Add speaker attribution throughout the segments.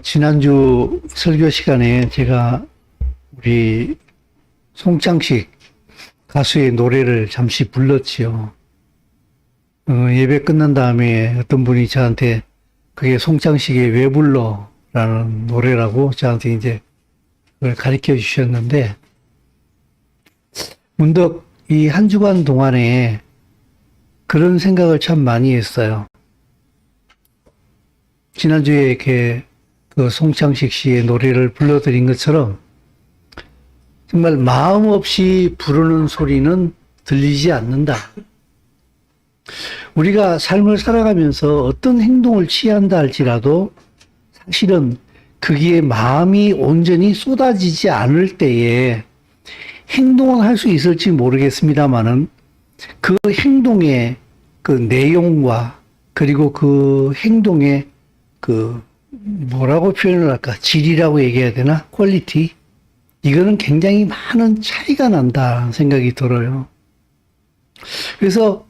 Speaker 1: 지난주 설교 시간에 제가 우리 송창식 가수의 노래를 잠시 불렀지요. 예배 끝난 다음에 어떤 분이 저한테 그게 송창식의 왜 불러? 라는 노래라고 저한테 이제 그걸 가르쳐 주셨는데, 문득 이 한 주간 동안에 그런 생각을 참 많이 했어요. 지난주에 이렇게 그 송창식 씨의 노래를 불러드린 것처럼 정말 마음 없이 부르는 소리는 들리지 않는다. 우리가 삶을 살아가면서 어떤 행동을 취한다 할지라도 사실은 거기에 마음이 온전히 쏟아지지 않을 때에 행동은 할 수 있을지 모르겠습니다만은 그 행동의 그 내용과 그리고 그 행동의 그 뭐라고 표현을 할까? 질이라고 얘기해야 되나? 퀄리티? 이거는 굉장히 많은 차이가 난다 생각이 들어요. 그래서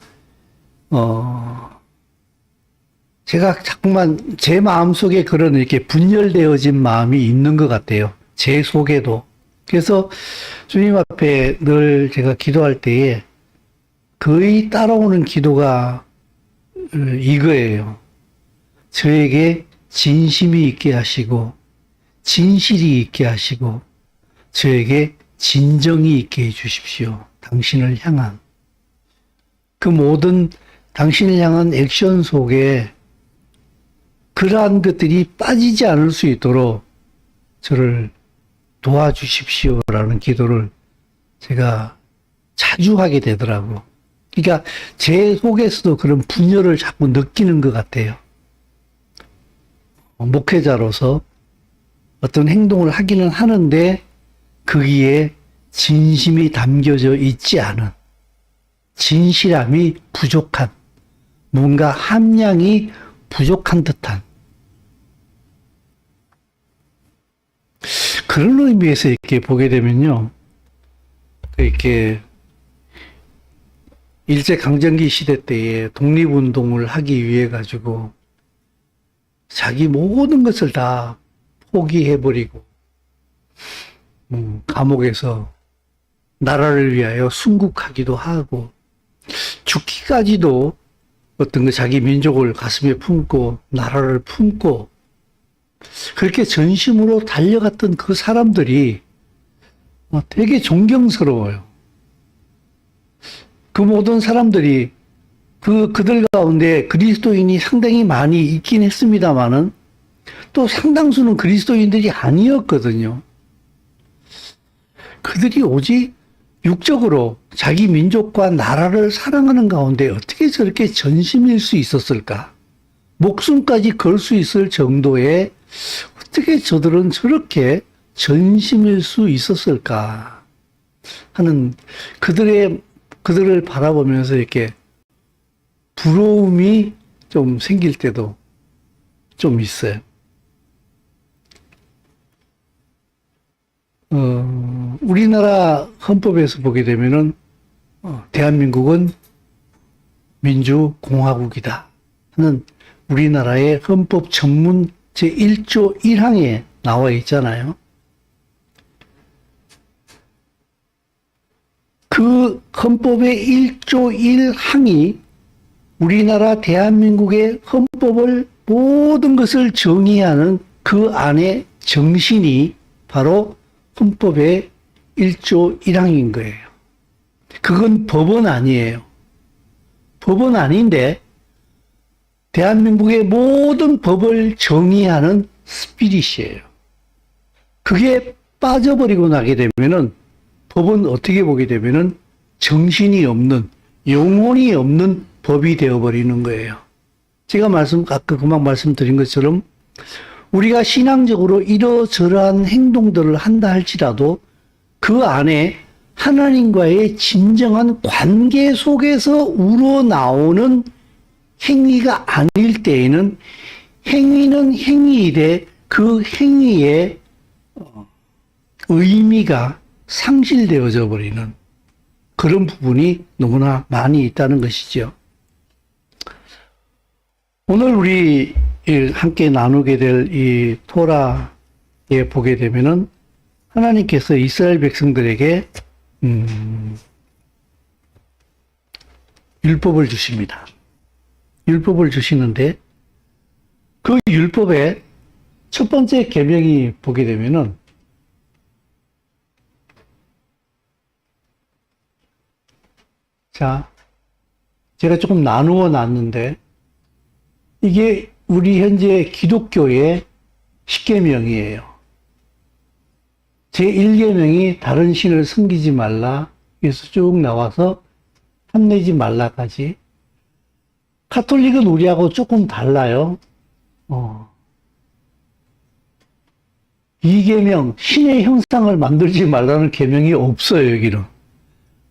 Speaker 1: 제가 자꾸만 제 마음속에 그런 이렇게 분열되어진 마음이 있는 것 같아요. 제 속에도. 그래서 주님 앞에 늘 제가 기도할 때에 거의 따라오는 기도가 이거예요. 저에게 진심이 있게 하시고 진실이 있게 하시고 저에게 진정이 있게 해 주십시오. 당신을 향한 그 모든 당신을 향한 액션 속에 그러한 것들이 빠지지 않을 수 있도록 저를 도와주십시오라는 기도를 제가 자주 하게 되더라고. 그러니까 제 속에서도 그런 분열을 자꾸 느끼는 것 같아요. 목회자로서 어떤 행동을 하기는 하는데 거기에 진심이 담겨져 있지 않은, 진실함이 부족한, 뭔가 함량이 부족한 듯한 그런 의미에서 이렇게 보게 되면요, 이렇게 일제강점기 시대 때에 독립운동을 하기 위해 가지고 자기 모든 것을 다 포기해버리고 감옥에서 나라를 위하여 순국하기도 하고 죽기까지도 어떤 그 자기 민족을 가슴에 품고 나라를 품고 그렇게 전심으로 달려갔던 그 사람들이 되게 존경스러워요. 그 모든 사람들이 그들 가운데 그리스도인이 상당히 많이 있긴 했습니다만은 또 상당수는 그리스도인들이 아니었거든요. 그들이 오직 육적으로 자기 민족과 나라를 사랑하는 가운데 어떻게 저렇게 전심일 수 있었을까? 목숨까지 걸 수 있을 정도의 어떻게 저들은 저렇게 전심일 수 있었을까 하는 그들을 바라보면서 이렇게 부러움이 좀 생길 때도 좀 있어요. 우리나라 헌법에서 보게 되면은 대한민국은 민주공화국이다 하는 우리나라의 헌법 전문 제1조 1항에 나와 있잖아요. 그 헌법의 1조 1항이 우리나라 대한민국의 헌법을 모든 것을 정의하는 그 안에 정신이 바로 헌법의 1조 1항인 거예요. 그건 법은 아니에요. 법은 아닌데 대한민국의 모든 법을 정의하는 스피릿이에요. 그게 빠져버리고 나게 되면은 법은 어떻게 보게 되면은 정신이 없는, 영혼이 없는 법이 되어버리는 거예요. 제가 아까 금방 말씀드린 것처럼 우리가 신앙적으로 이러저러한 행동들을 한다 할지라도 그 안에 하나님과의 진정한 관계 속에서 우러나오는 행위가 아닐 때에는 행위는 행위이되 그 행위의 의미가 상실되어져 버리는 그런 부분이 너무나 많이 있다는 것이죠. 오늘 우리 함께 나누게 될 이 토라에 보게 되면은 하나님께서 이스라엘 백성들에게 율법을 주십니다. 율법을 주시는데 그 율법의 첫 번째 계명이 보게 되면은 자, 제가 조금 나누어 놨는데 이게 우리 현재 기독교의 10계명이에요. 제1계명이 다른 신을 섬기지 말라. 여기서 쭉 나와서 탐내지 말라까지. 가톨릭은 우리하고 조금 달라요. 2계명, 신의 형상을 만들지 말라는 계명이 없어요, 여기는.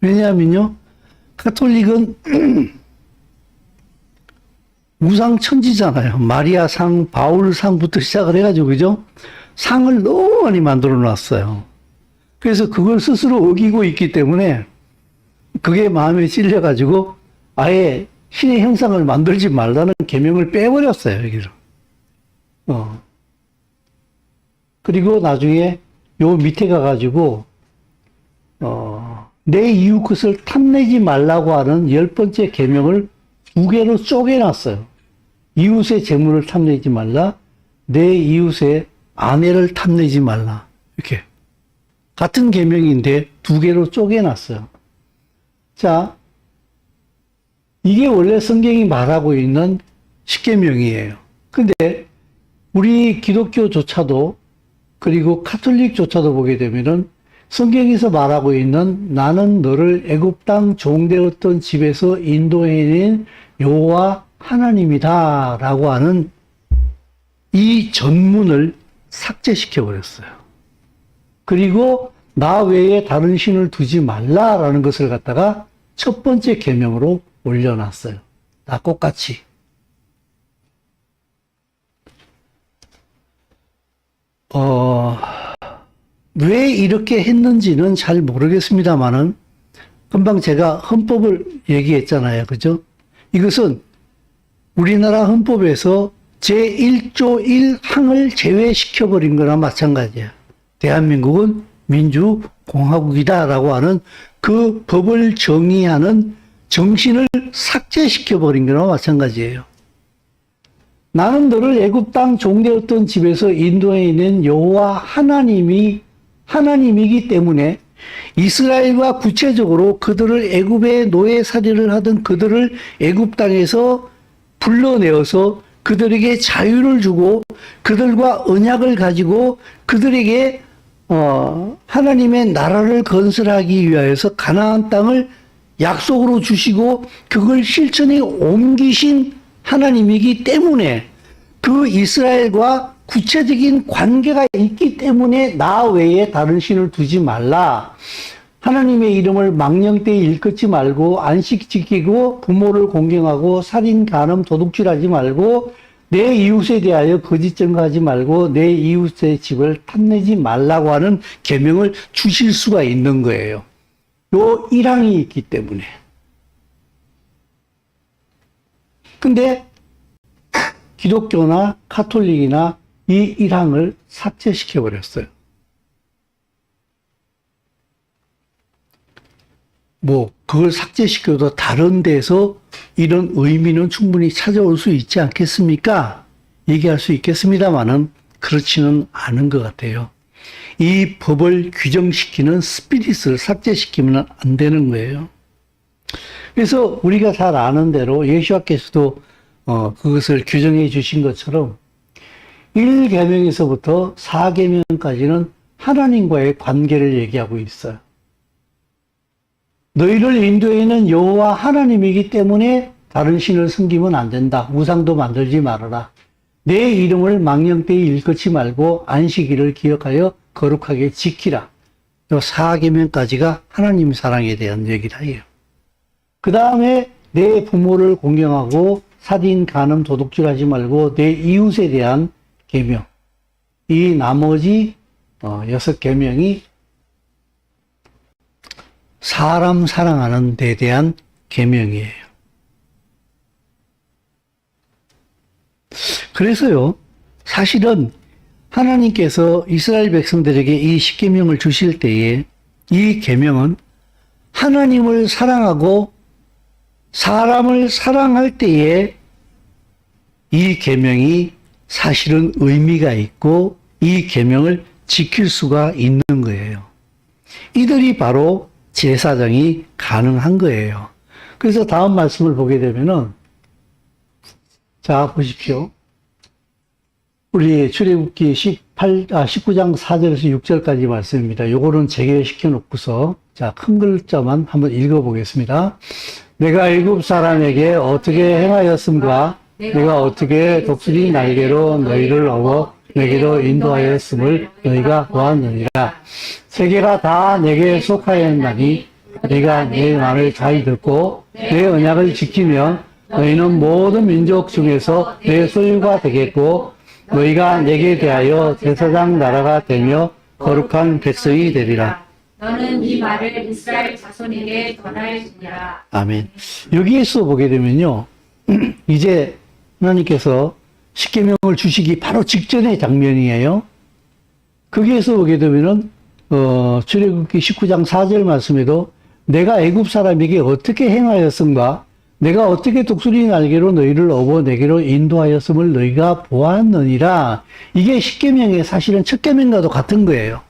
Speaker 1: 왜냐하면요, 가톨릭은 우상천지잖아요. 마리아상, 바울상부터 시작을 해가지고, 그죠? 상을 너무 많이 만들어 놨어요. 그래서 그걸 스스로 어기고 있기 때문에 그게 마음에 찔려가지고 아예 신의 형상을 만들지 말라는 계명을 빼버렸어요, 여기를. 그리고 나중에 요 밑에 가가지고, 내 이웃 것을 탐내지 말라고 하는 10번째 계명을 2개로 쪼개놨어요. 이웃의 재물을 탐내지 말라, 내 이웃의 아내를 탐내지 말라. 이렇게. 같은 계명인데 2개로 쪼개놨어요. 자, 이게 원래 성경이 말하고 있는 10계명이에요. 근데 우리 기독교조차도 그리고 카톨릭조차도 보게 되면은 성경에서 말하고 있는 나는 너를 애굽 땅 종되었던 집에서 인도해낸 여호와 하나님이다 라고 하는 이 전문을 삭제시켜 버렸어요. 그리고 나 외에 다른 신을 두지 말라라는 것을 갖다가 첫 번째 계명으로 올려놨어요. 다 똑같이. 왜 이렇게 했는지는 잘 모르겠습니다만은 금방 제가 헌법을 얘기했잖아요. 그죠? 이것은 우리나라 헌법에서 제1조 1항을 제외시켜버린 거나 마찬가지야. 대한민국은 민주공화국이다라고 하는 그 법을 정의하는 정신을 삭제시켜버린 거나 마찬가지예요. 나는 너를 애굽 땅 종되었던 집에서 인도해낸 여호와 하나님이기 때문에 이스라엘과 구체적으로 그들을 애굽의 노예살이를 하던 그들을 애굽 땅에서 불러내어서 그들에게 자유를 주고 그들과 언약을 가지고 그들에게 하나님의 나라를 건설하기 위하여서 가나안 땅을 약속으로 주시고 그걸 실천에 옮기신 하나님이기 때문에 그 이스라엘과 구체적인 관계가 있기 때문에 나 외에 다른 신을 두지 말라. 하나님의 이름을 망령되이 일컫지 말고 안식 지키고 부모를 공경하고 살인, 간음, 도둑질하지 말고 내 이웃에 대하여 거짓 증거하지 말고 내 이웃의 집을 탐내지 말라고 하는 계명을 주실 수가 있는 거예요. 요 1항이 있기 때문에. 근데 기독교나 카톨릭이나 이 1항을 삭제시켜 버렸어요. 그걸 삭제시켜도 다른 데서 이런 의미는 충분히 찾아올 수 있지 않겠습니까? 얘기할 수 있겠습니다만은 그렇지는 않은 것 같아요. 이 법을 규정시키는 스피릿을 삭제시키면 안 되는 거예요. 그래서 우리가 잘 아는 대로 예수님께서도 그것을 규정해 주신 것처럼 1계명에서부터 4계명까지는 하나님과의 관계를 얘기하고 있어요. 너희를 인도에는 여호와 하나님이기 때문에 다른 신을 섬기면 안 된다. 우상도 만들지 말아라. 내 이름을 망령되이 일컫지 말고 안식일을 기억하여 거룩하게 지키라. 요 4계명까지가 하나님 사랑에 대한 얘기를 해요. 그 다음에 내 부모를 공경하고 살인, 간음, 도둑질하지 말고 내 이웃에 대한 계명. 이 나머지 6계명이 사람 사랑하는 데 대한 계명이에요. 그래서요, 사실은 하나님께서 이스라엘 백성들에게 이 십계명을 주실 때에 이 계명은 하나님을 사랑하고 사람을 사랑할 때에 이 계명이 사실은 의미가 있고 이 계명을 지킬 수가 있는 거예요. 이들이 바로 제사장이 가능한 거예요. 그래서 다음 말씀을 보게 되면은, 자, 보십시오. 우리 출애굽기 19장 4절에서 6절까지 말씀입니다. 요거는 재개시켜 놓고서, 자, 큰 글자만 한번 읽어보겠습니다. 내가 애굽 사람에게 어떻게 행하였음과 내가 어떻게 독수리 날개로 너희를 업어 내게로 인도하였음을 너희가 보았느니라. 세계가 다 내게 속하였나니 네가 내 말을 잘 듣고 내 언약을 지키면 너희는 모든 민족 중에서 내 소유가 되겠고 너희가 내게 대하여 제사장 나라가 되며 거룩한 백성이 되리라.
Speaker 2: 너는 이 말을 이스라엘 자손에게 전하였으니라.
Speaker 1: 아멘. 여기에서 보게 되면요, 이제 하나님께서 십계명을 주시기 바로 직전의 장면이에요. 거기에서 보게 되면은 출애굽기 19장 4절 말씀에도 내가 애굽 사람에게 어떻게 행하였음과 내가 어떻게 독수리 날개로 너희를 업어 내게로 인도하였음을 너희가 보았느니라. 이게 십계명의 사실은 첫 계명과도 같은 거예요.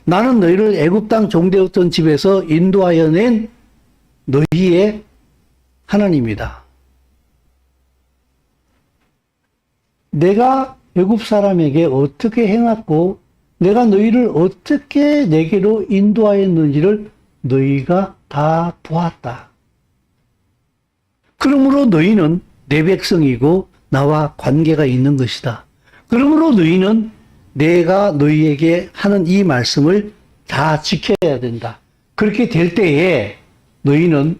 Speaker 1: 나는 너희를 애굽 땅 종되었던 집에서 인도하여 낸 너희의 하나님이다. 내가 애굽 사람에게 어떻게 행했고 내가 너희를 어떻게 내게로 인도하였는지를 너희가 다 보았다. 그러므로 너희는 내 백성이고 나와 관계가 있는 것이다. 그러므로 너희는 내가 너희에게 하는 이 말씀을 다 지켜야 된다. 그렇게 될 때에 너희는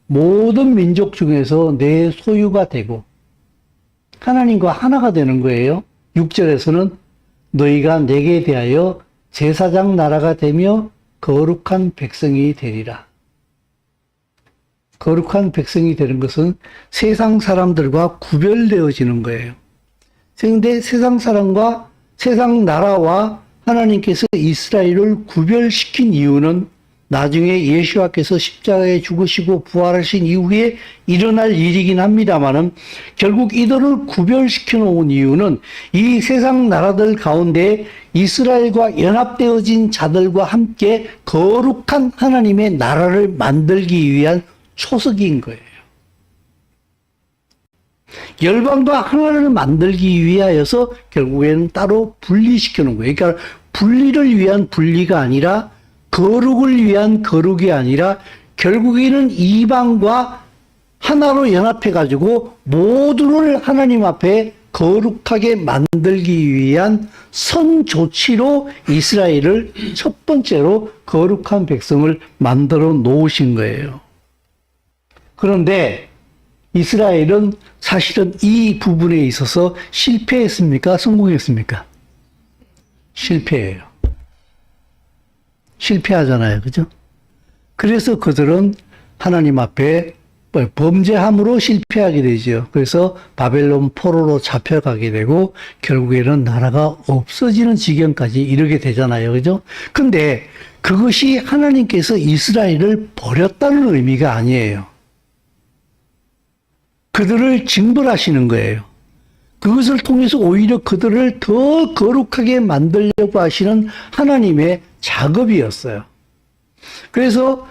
Speaker 1: 모든 민족 중에서 내 소유가 되고 하나님과 하나가 되는 거예요. 6절에서는 너희가 내게 대하여 제사장 나라가 되며 거룩한 백성이 되리라. 거룩한 백성이 되는 것은 세상 사람들과 구별되어지는 거예요. 그런데 세상 사람과 세상 나라와 하나님께서 이스라엘을 구별시킨 이유는 나중에 예수와께서 십자가에 죽으시고 부활하신 이후에 일어날 일이긴 합니다만은 결국 이들을 구별시켜 놓은 이유는 이 세상 나라들 가운데 이스라엘과 연합되어진 자들과 함께 거룩한 하나님의 나라를 만들기 위한 초석인 거예요. 열방과 하나를 만들기 위하여서 결국에는 따로 분리시켜 놓은 거예요. 그러니까 분리를 위한 분리가 아니라 거룩을 위한 거룩이 아니라 결국에는 이방과 하나로 연합해가지고 모두를 하나님 앞에 거룩하게 만들기 위한 선조치로 이스라엘을 첫 번째로 거룩한 백성을 만들어 놓으신 거예요. 그런데 이스라엘은 사실은 이 부분에 있어서 실패했습니까? 성공했습니까? 실패해요. 실패하잖아요. 그죠? 그래서 그들은 하나님 앞에 범죄함으로 실패하게 되죠. 그래서 바벨론 포로로 잡혀가게 되고 결국에는 나라가 없어지는 지경까지 이르게 되잖아요. 그죠? 근데 그것이 하나님께서 이스라엘을 버렸다는 의미가 아니에요. 그들을 징벌하시는 거예요. 그것을 통해서 오히려 그들을 더 거룩하게 만들려고 하시는 하나님의 작업이었어요. 그래서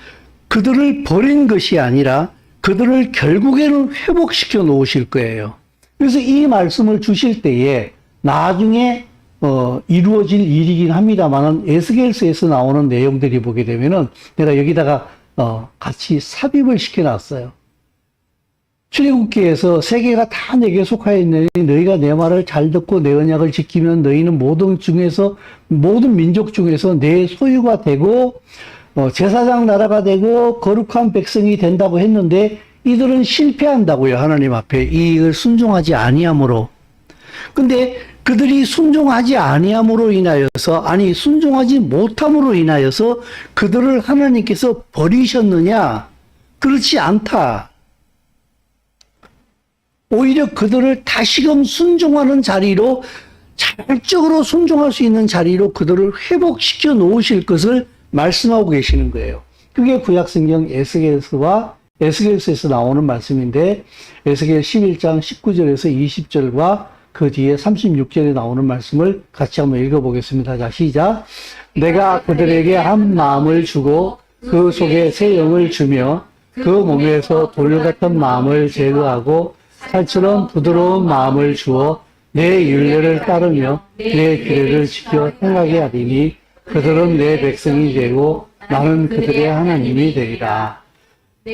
Speaker 1: 그들을 버린 것이 아니라 그들을 결국에는 회복시켜 놓으실 거예요. 그래서 이 말씀을 주실 때에 나중에 이루어질 일이긴 합니다만은 에스겔서에서 나오는 내용들이 보게 되면은 내가 여기다가 같이 삽입을 시켜놨어요. 출애굽기에서 세계가 다 내게 속하여 있느니 너희가 내 말을 잘 듣고 내 언약을 지키면 너희는 모든 민족 중에서 내 소유가 되고 제사장 나라가 되고 거룩한 백성이 된다고 했는데 이들은 실패한다고요. 하나님 앞에 이걸 순종하지 아니함으로. 근데 그들이 순종하지 아니함으로 인하여서 순종하지 못함으로 인하여서 그들을 하나님께서 버리셨느냐? 그렇지 않다. 오히려 그들을 다시금 순종하는 자리로, 자발적으로 순종할 수 있는 자리로 그들을 회복시켜 놓으실 것을 말씀하고 계시는 거예요. 그게 구약성경 에스겔서에서 나오는 말씀인데, 에스겔 11장 19절에서 20절과 그 뒤에 36절에 나오는 말씀을 같이 한번 읽어보겠습니다. 자, 시작. 내가 그들에게 한 마음을 주고 그 속에 새 영을 주며 그 몸에서 돌 같은 마음을 제거하고 살처럼 부드러운 마음을 주어 내 율례를 따르며 내 규례를 지켜 행하게 하리니 그들은 내 백성이 되고 나는 그들의 하나님이 되리라.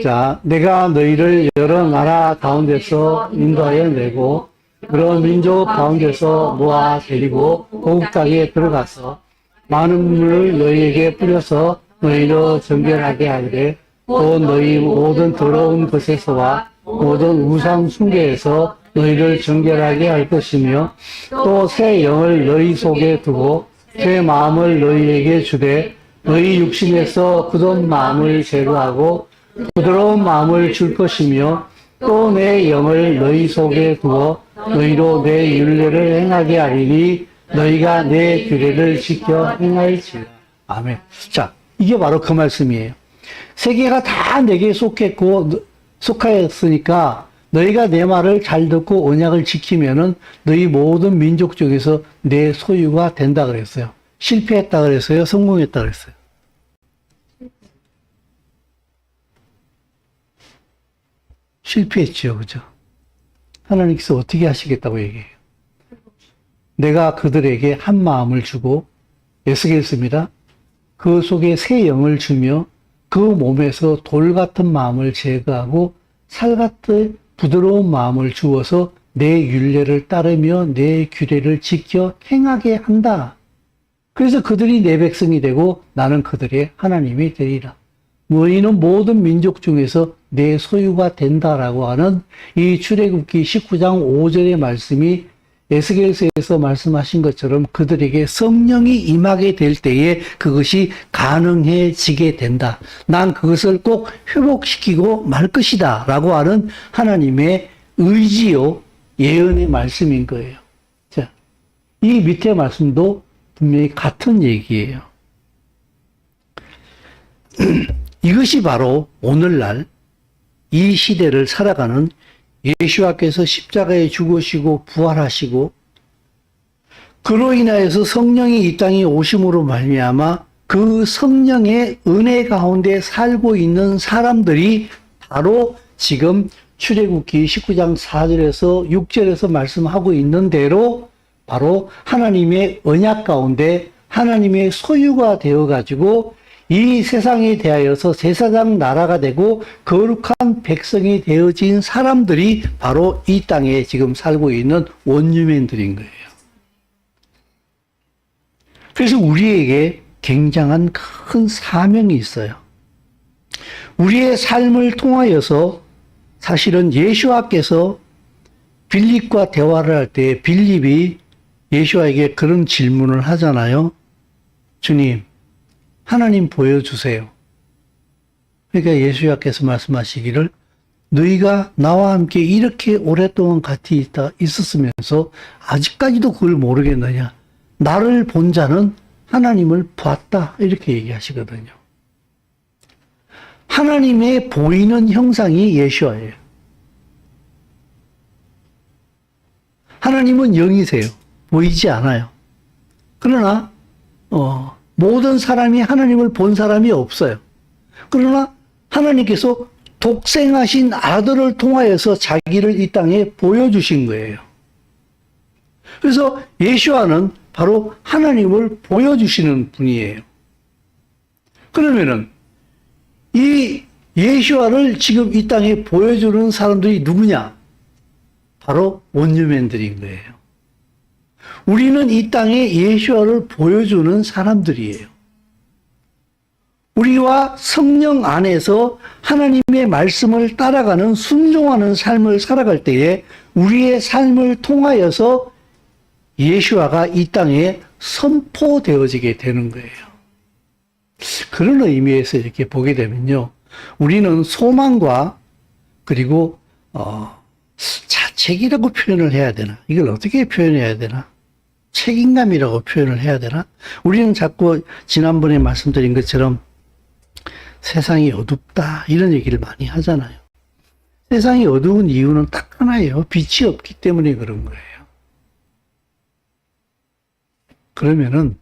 Speaker 1: 자, 내가 너희를 여러 나라 가운데서 인도하여 내고 그런 민족 가운데서 모아 데리고 고국 땅에 들어가서 많은 물을 너희에게 뿌려서 너희로 정결하게 하되 또 너희 모든 더러운 것에서와 모든 우상 숭배에서 너희를 정결하게 할 것이며 또 새 영을 너희 속에 두고 새 마음을 너희에게 주되 너희 육신에서 굳은 마음을 제거하고 부드러운 마음을 줄 것이며 또 내 영을 너희 속에 두어 너희로 내 율례를 행하게 하리니 너희가 내 규례를 지켜 행할지라. 아멘. 자, 이게 바로 그 말씀이에요. 세계가 다 내게 속하였으니까 너희가 내 말을 잘 듣고 언약을 지키면은 너희 모든 민족 중에서 내 소유가 된다 그랬어요. 실패했다 그랬어요? 성공했다 그랬어요? 실패했죠. 그죠? 하나님께서 어떻게 하시겠다고 얘기해요? 내가 그들에게 한 마음을 주고, 에스겔서입니다. 그 속에 새 영을 주며 그 몸에서 돌 같은 마음을 제거하고 살 같은 부드러운 마음을 주어서 내 율례를 따르며 내 규례를 지켜 행하게 한다. 그래서 그들이 내 백성이 되고 나는 그들의 하나님이 되리라. 너희는 모든 민족 중에서 내 소유가 된다라고 하는 이 출애굽기 19장 5절의 말씀이 에스겔서에서 말씀하신 것처럼 그들에게 성령이 임하게 될 때에 그것이 가능해지게 된다. 난 그것을 꼭 회복시키고 말 것이다 라고 하는 하나님의 의지요 예언의 말씀인 거예요. 자, 이 밑에 말씀도 분명히 같은 얘기예요. 이것이 바로 오늘날 이 시대를 살아가는 예수와께서 십자가에 죽으시고 부활하시고 그로 인하여서 성령이 이 땅에 오심으로 말미암아 그 성령의 은혜 가운데 살고 있는 사람들이 바로 지금 출애굽기 19장 4절에서 6절에서 말씀하고 있는 대로 바로 하나님의 언약 가운데 하나님의 소유가 되어가지고 이 세상에 대하여서 제사장 나라가 되고 거룩한 백성이 되어진 사람들이 바로 이 땅에 지금 살고 있는 원주민들인 거예요. 그래서 우리에게 굉장한 큰 사명이 있어요. 우리의 삶을 통하여서 사실은 예수와께서 빌립과 대화를 할 때 빌립이 예수와에게 그런 질문을 하잖아요. 주님, 하나님 보여주세요. 그러니까 예수님께서 말씀하시기를 너희가 나와 함께 이렇게 오랫동안 같이 있었으면서 아직까지도 그걸 모르겠느냐. 나를 본 자는 하나님을 봤다. 이렇게 얘기하시거든요. 하나님의 보이는 형상이 예수와예요. 하나님은 영이세요. 보이지 않아요. 그러나 모든 사람이 하나님을 본 사람이 없어요. 그러나 하나님께서 독생하신 아들을 통하여서 자기를 이 땅에 보여주신 거예요. 그래서 예수와는 바로 하나님을 보여주시는 분이에요. 그러면은 이 예수와를 지금 이 땅에 보여주는 사람들이 누구냐? 바로 원주민들인 거예요. 우리는 이 땅에 예수와를 보여주는 사람들이에요. 우리와 성령 안에서 하나님의 말씀을 따라가는 순종하는 삶을 살아갈 때에 우리의 삶을 통하여서 예수와가 이 땅에 선포되어지게 되는 거예요. 그런 의미에서 이렇게 보게 되면요. 우리는 소망과 그리고 자책이라고 표현을 해야 되나? 이걸 어떻게 표현해야 되나? 책임감이라고 표현을 해야 되나? 우리는 자꾸 지난번에 말씀드린 것처럼 세상이 어둡다 이런 얘기를 많이 하잖아요. 세상이 어두운 이유는 딱 하나예요. 빛이 없기 때문에 그런 거예요. 그러면은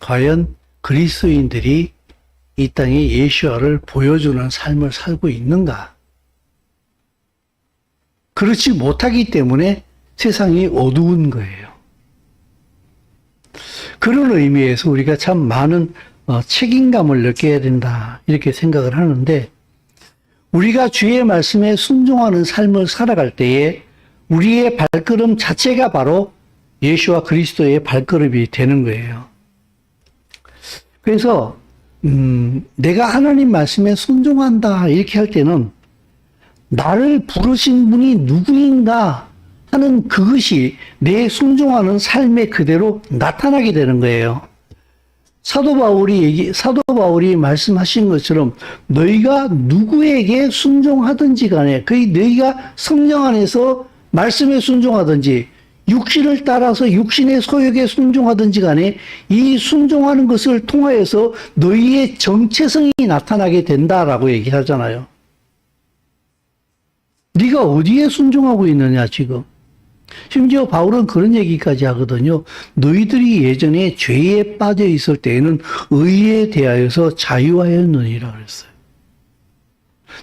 Speaker 1: 과연 그리스도인들이 이 땅에 예수와를 보여주는 삶을 살고 있는가? 그렇지 못하기 때문에 세상이 어두운 거예요. 그런 의미에서 우리가 참 많은 책임감을 느껴야 된다 이렇게 생각을 하는데, 우리가 주의 말씀에 순종하는 삶을 살아갈 때에 우리의 발걸음 자체가 바로 예수와 그리스도의 발걸음이 되는 거예요. 그래서 내가 하나님 말씀에 순종한다 이렇게 할 때는 나를 부르신 분이 누구인가 하는 그것이 내 순종하는 삶에 그대로 나타나게 되는 거예요. 사도 바울이 말씀하신 것처럼 너희가 누구에게 순종하든지 간에, 그 너희가 성령 안에서 말씀에 순종하든지 육신을 따라서 육신의 소욕에 순종하든지 간에 이 순종하는 것을 통하여서 너희의 정체성이 나타나게 된다라고 얘기하잖아요. 네가 어디에 순종하고 있느냐 지금. 심지어 바울은 그런 얘기까지 하거든요. 너희들이 예전에 죄에 빠져 있을 때에는 의에 대하여서 자유하였느니라 그랬어요.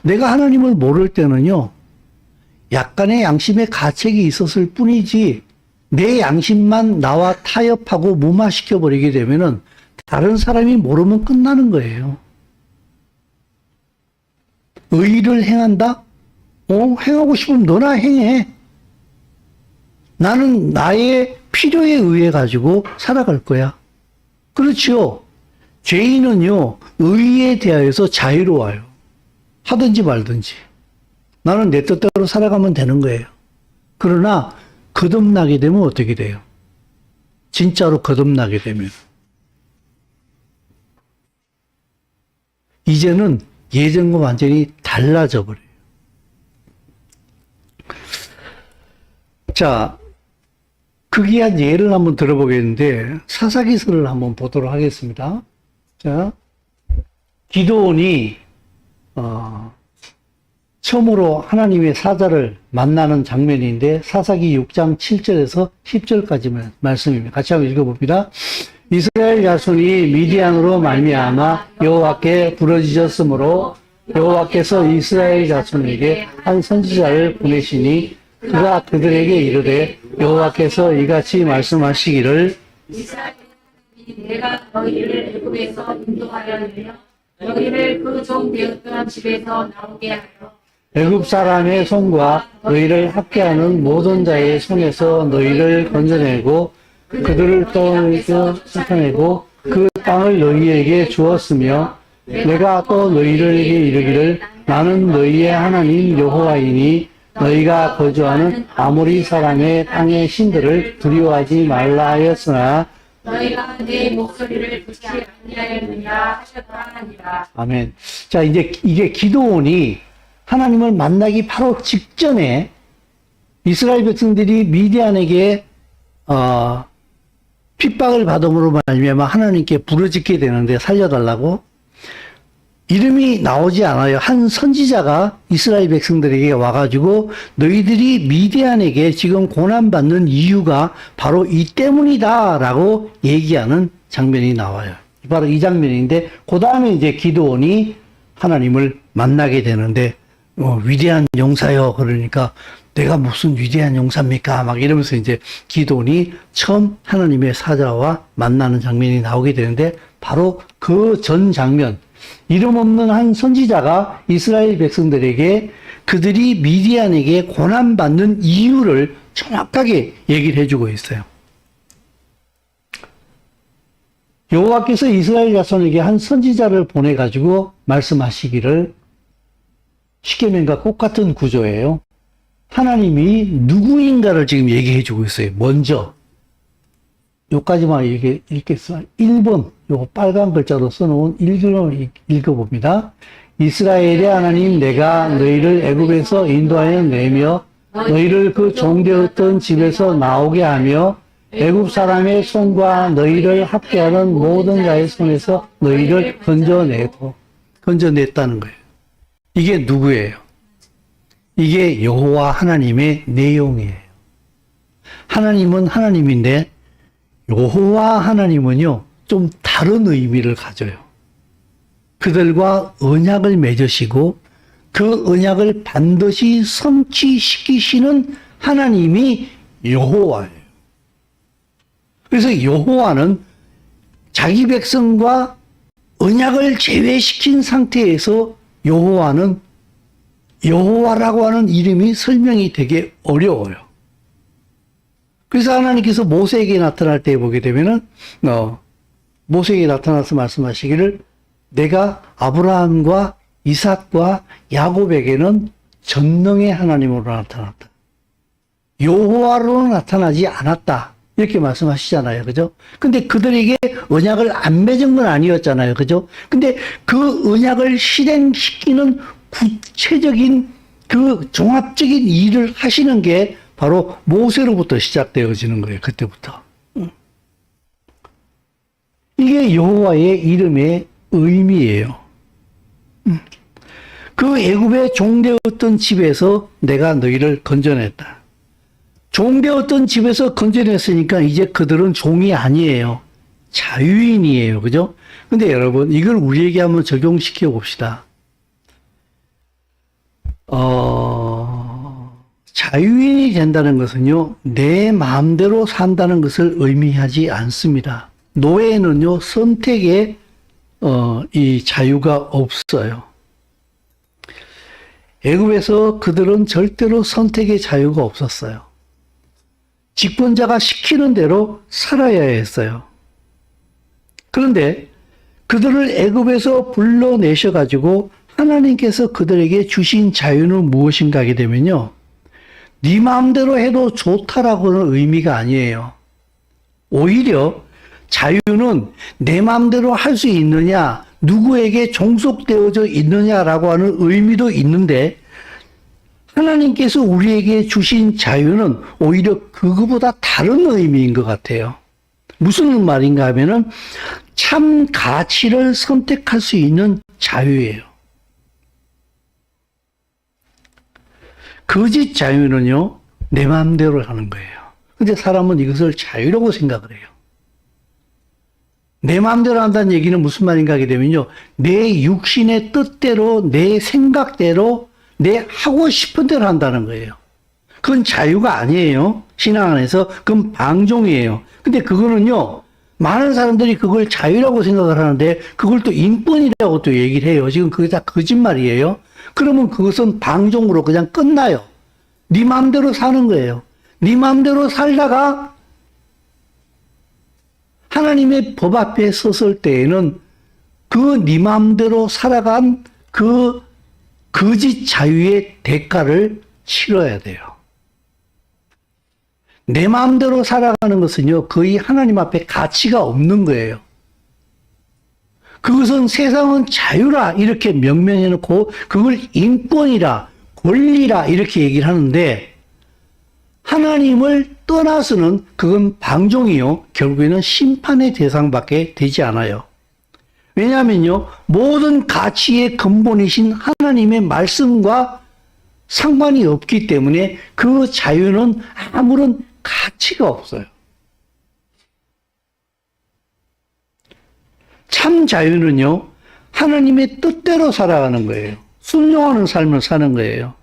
Speaker 1: 내가 하나님을 모를 때는요, 약간의 양심의 가책이 있었을 뿐이지 내 양심만 나와 타협하고 무마시켜 버리게 되면은 다른 사람이 모르면 끝나는 거예요. 의를 행한다? 행하고 싶으면 너나 행해. 나는 나의 필요에 의해 가지고 살아갈 거야. 그렇죠. 죄인은요, 의에 대하여서 자유로워요. 하든지 말든지. 나는 내 뜻대로 살아가면 되는 거예요. 그러나 거듭나게 되면 어떻게 돼요? 진짜로 거듭나게 되면 이제는 예전과 완전히 달라져 버려요. 자, 극이한 예를 한번 들어보겠는데 사사기서를 한번 보도록 하겠습니다. 자, 기드온이 처음으로 하나님의 사자를 만나는 장면인데 사사기 6장 7절에서 10절까지 말씀입니다. 같이 한번 읽어봅니다. 이스라엘 자손이 미디안으로 말미암아 여호와께 부르짖었으므로 여호와께서 이스라엘 자손에게 한 선지자를 보내시니 그가 그들에게 이르되 여호와께서 이같이 말씀하시기를
Speaker 2: 이스라엘이 내가 너희를 애굽에서 인도하였느냐 너희를 그 종 되었던 집에서 나오게 하여
Speaker 1: 애굽 사람의 손과 너희를 학대하는 모든 자의 손에서 너희를 건져내고 그들을 떠내서 쫓아내고 그 땅을 너희에게 주었으며 내가 또 너희들에게 이르기를 나는 너희의 하나님 여호와이니 너희가 거주하는 아모리 사람의 땅의 신들을 두려워하지 말라 하였으나
Speaker 2: 너희가 내 목소리를 듣지 아니하였느냐 하셨다 하니라.
Speaker 1: 아멘. 자, 이제 이게 기드온이 하나님을 만나기 바로 직전에 이스라엘 백성들이 미디안에게 핍박을 받음으로 말미암아 하나님께 부르짖게 되는데 살려달라고 이름이 나오지 않아요. 한 선지자가 이스라엘 백성들에게 와가지고 너희들이 미디안에게 지금 고난받는 이유가 바로 이 때문이다라고 얘기하는 장면이 나와요. 바로 이 장면인데 그 다음에 이제 기드온이 하나님을 만나게 되는데 위대한 용사요. 그러니까 내가 무슨 위대한 용사입니까? 막 이러면서 이제 기드온이 처음 하나님의 사자와 만나는 장면이 나오게 되는데 바로 그 전 장면, 이름 없는 한 선지자가 이스라엘 백성들에게 그들이 미디안에게 고난받는 이유를 정확하게 얘기를 해주고 있어요. 여호와께서 이스라엘 자손에게 한 선지자를 보내가지고 말씀하시기를, 십계명과 똑같은 구조예요. 하나님이 누구인가를 지금 얘기해주고 있어요. 먼저 요까지만 읽겠습니다. 1번 요거 빨간 글자로 써놓은 1번을 읽어봅니다. 이스라엘의 하나님 내가 너희를 애굽에서 인도하여 내며 너희를 그 종되었던 집에서 나오게 하며 애굽 사람의 손과 너희를 합계하는 모든 자의 손에서 너희를 건져냈다는 거예요. 이게 누구예요? 이게 여호와 하나님의 내용이에요. 하나님은 하나님인데 여호와 하나님은요, 좀 다른 의미를 가져요. 그들과 언약을 맺으시고 그 언약을 반드시 성취시키시는 하나님이 여호와예요. 그래서 여호와는 자기 백성과 언약을 제외시킨 상태에서 여호와라고 하는 이름이 설명이 되게 어려워요. 그래서 하나님께서 모세에게 나타날 때 보게 되면은 모세에게 나타나서 말씀하시기를 내가 아브라함과 이삭과 야곱에게는 전능의 하나님으로 나타났다. 여호와로 나타나지 않았다. 이렇게 말씀하시잖아요. 그죠? 근데 그들에게 언약을 안 맺은 건 아니었잖아요. 그죠? 근데 그 언약을 실행시키는 구체적인 그 종합적인 일을 하시는 게 바로 모세로부터 시작되어지는 거예요. 그때부터. 이게 여호와의 이름의 의미예요. 그 애굽의 종되었던 집에서 내가 너희를 건져냈다. 종되었던 집에서 건져냈으니까 이제 그들은 종이 아니에요. 자유인이에요. 그죠? 근데 여러분, 이걸 우리에게 한번 적용시켜 봅시다. 자유인이 된다는 것은요, 내 마음대로 산다는 것을 의미하지 않습니다. 노예는요, 선택의, 이 자유가 없어요. 애굽에서 그들은 절대로 선택의 자유가 없었어요. 집권자가 시키는 대로 살아야 했어요. 그런데 그들을 애굽에서 불러내셔가지고 하나님께서 그들에게 주신 자유는 무엇인가 하게 되면요, 네 마음대로 해도 좋다라고는 의미가 아니에요. 오히려 자유는 내 마음대로 할 수 있느냐, 누구에게 종속되어져 있느냐라고 하는 의미도 있는데, 하나님께서 우리에게 주신 자유는 오히려 그거보다 다른 의미인 것 같아요. 무슨 말인가 하면은 참 가치를 선택할 수 있는 자유예요. 거짓 자유는요, 내 마음대로 하는 거예요. 근데 사람은 이것을 자유라고 생각을 해요. 내 마음대로 한다는 얘기는 무슨 말인가 하게 되면요, 내 육신의 뜻대로, 내 생각대로, 내 하고 싶은 대로 한다는 거예요. 그건 자유가 아니에요. 신앙 안에서. 그건 방종이에요. 근데 그거는요, 많은 사람들이 그걸 자유라고 생각을 하는데, 그걸 또 인권이라고 또 얘기를 해요. 지금 그게 다 거짓말이에요. 그러면 그것은 방종으로 그냥 끝나요. 네 마음대로 사는 거예요. 네 마음대로 살다가 하나님의 법 앞에 섰을 때에는 그 네 마음대로 살아간 그 거짓 자유의 대가를 치러야 돼요. 내 마음대로 살아가는 것은요, 거의 하나님 앞에 가치가 없는 거예요. 그것은 세상은 자유라 이렇게 명명해놓고 그걸 인권이라 권리라 이렇게 얘기를 하는데, 하나님을 떠나서는 그건 방종이요, 결국에는 심판의 대상밖에 되지 않아요. 왜냐하면요, 모든 가치의 근본이신 하나님의 말씀과 상관이 없기 때문에 그 자유는 아무런 가치가 없어요. 참 자유는요, 하나님의 뜻대로 살아가는 거예요. 순종하는 삶을 사는 거예요.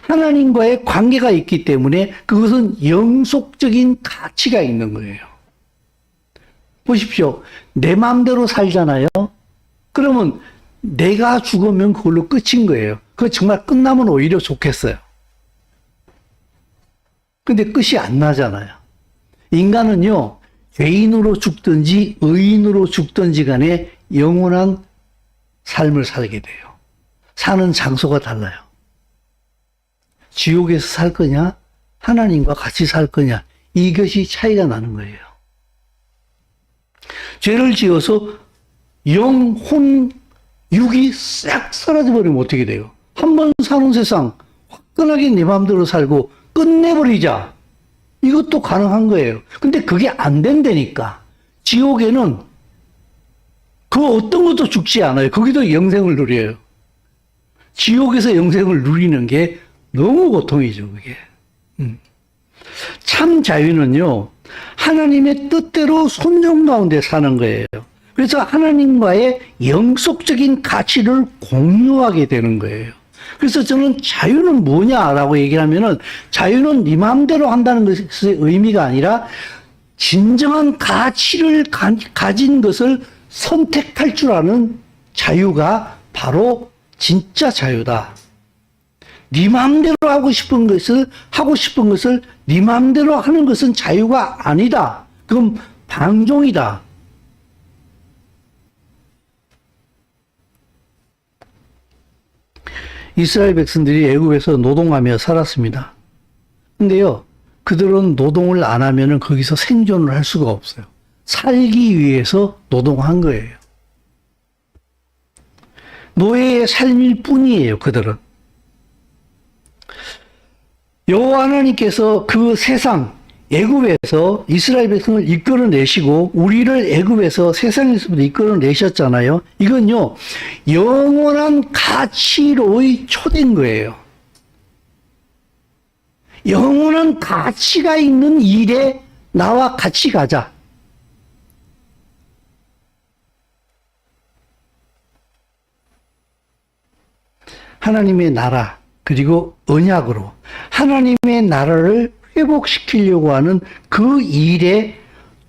Speaker 1: 하나님과의 관계가 있기 때문에 그것은 영속적인 가치가 있는 거예요. 보십시오. 내 마음대로 살잖아요. 그러면 내가 죽으면 그걸로 끝인 거예요. 그거 정말 끝나면 오히려 좋겠어요. 근데 끝이 안 나잖아요. 인간은요, 죄인으로 죽든지 의인으로 죽든지 간에 영원한 삶을 살게 돼요. 사는 장소가 달라요. 지옥에서 살 거냐, 하나님과 같이 살 거냐, 이것이 차이가 나는 거예요. 죄를 지어서 영, 혼, 육이 싹 사라져버리면 어떻게 돼요? 한 번 사는 세상 화끈하게 내 마음대로 살고 끝내버리자. 이것도 가능한 거예요. 근데 그게 안 된다니까. 지옥에는 그 어떤 것도 죽지 않아요. 거기도 영생을 누려요. 지옥에서 영생을 누리는 게 너무 고통이죠, 그게. 참 자유는요, 하나님의 뜻대로 순종 가운데 사는 거예요. 그래서 하나님과의 영속적인 가치를 공유하게 되는 거예요. 그래서 저는 자유는 뭐냐라고 얘기를 하면은, 자유는 네 마음대로 한다는 것의 의미가 아니라 진정한 가치를 가진 것을 선택할 줄 아는 자유가 바로 진짜 자유다. 네 마음대로 하고 싶은 것을 네 마음대로 하는 것은 자유가 아니다. 그럼 방종이다. 이스라엘 백성들이 애굽에서 노동하며 살았습니다. 근데요, 그들은 노동을 안 하면은 거기서 생존을 할 수가 없어요. 살기 위해서 노동한 거예요. 노예의 삶일 뿐이에요, 그들은. 여호와 하나님께서 그 세상, 애굽에서 이스라엘 백성을 이끌어내시고 우리를 애굽에서 세상에서부터 이끌어내셨잖아요. 이건요, 영원한 가치로의 초대인 거예요. 영원한 가치가 있는 일에 나와 같이 가자. 하나님의 나라, 그리고 언약으로 하나님의 나라를 회복시키려고 하는 그 일의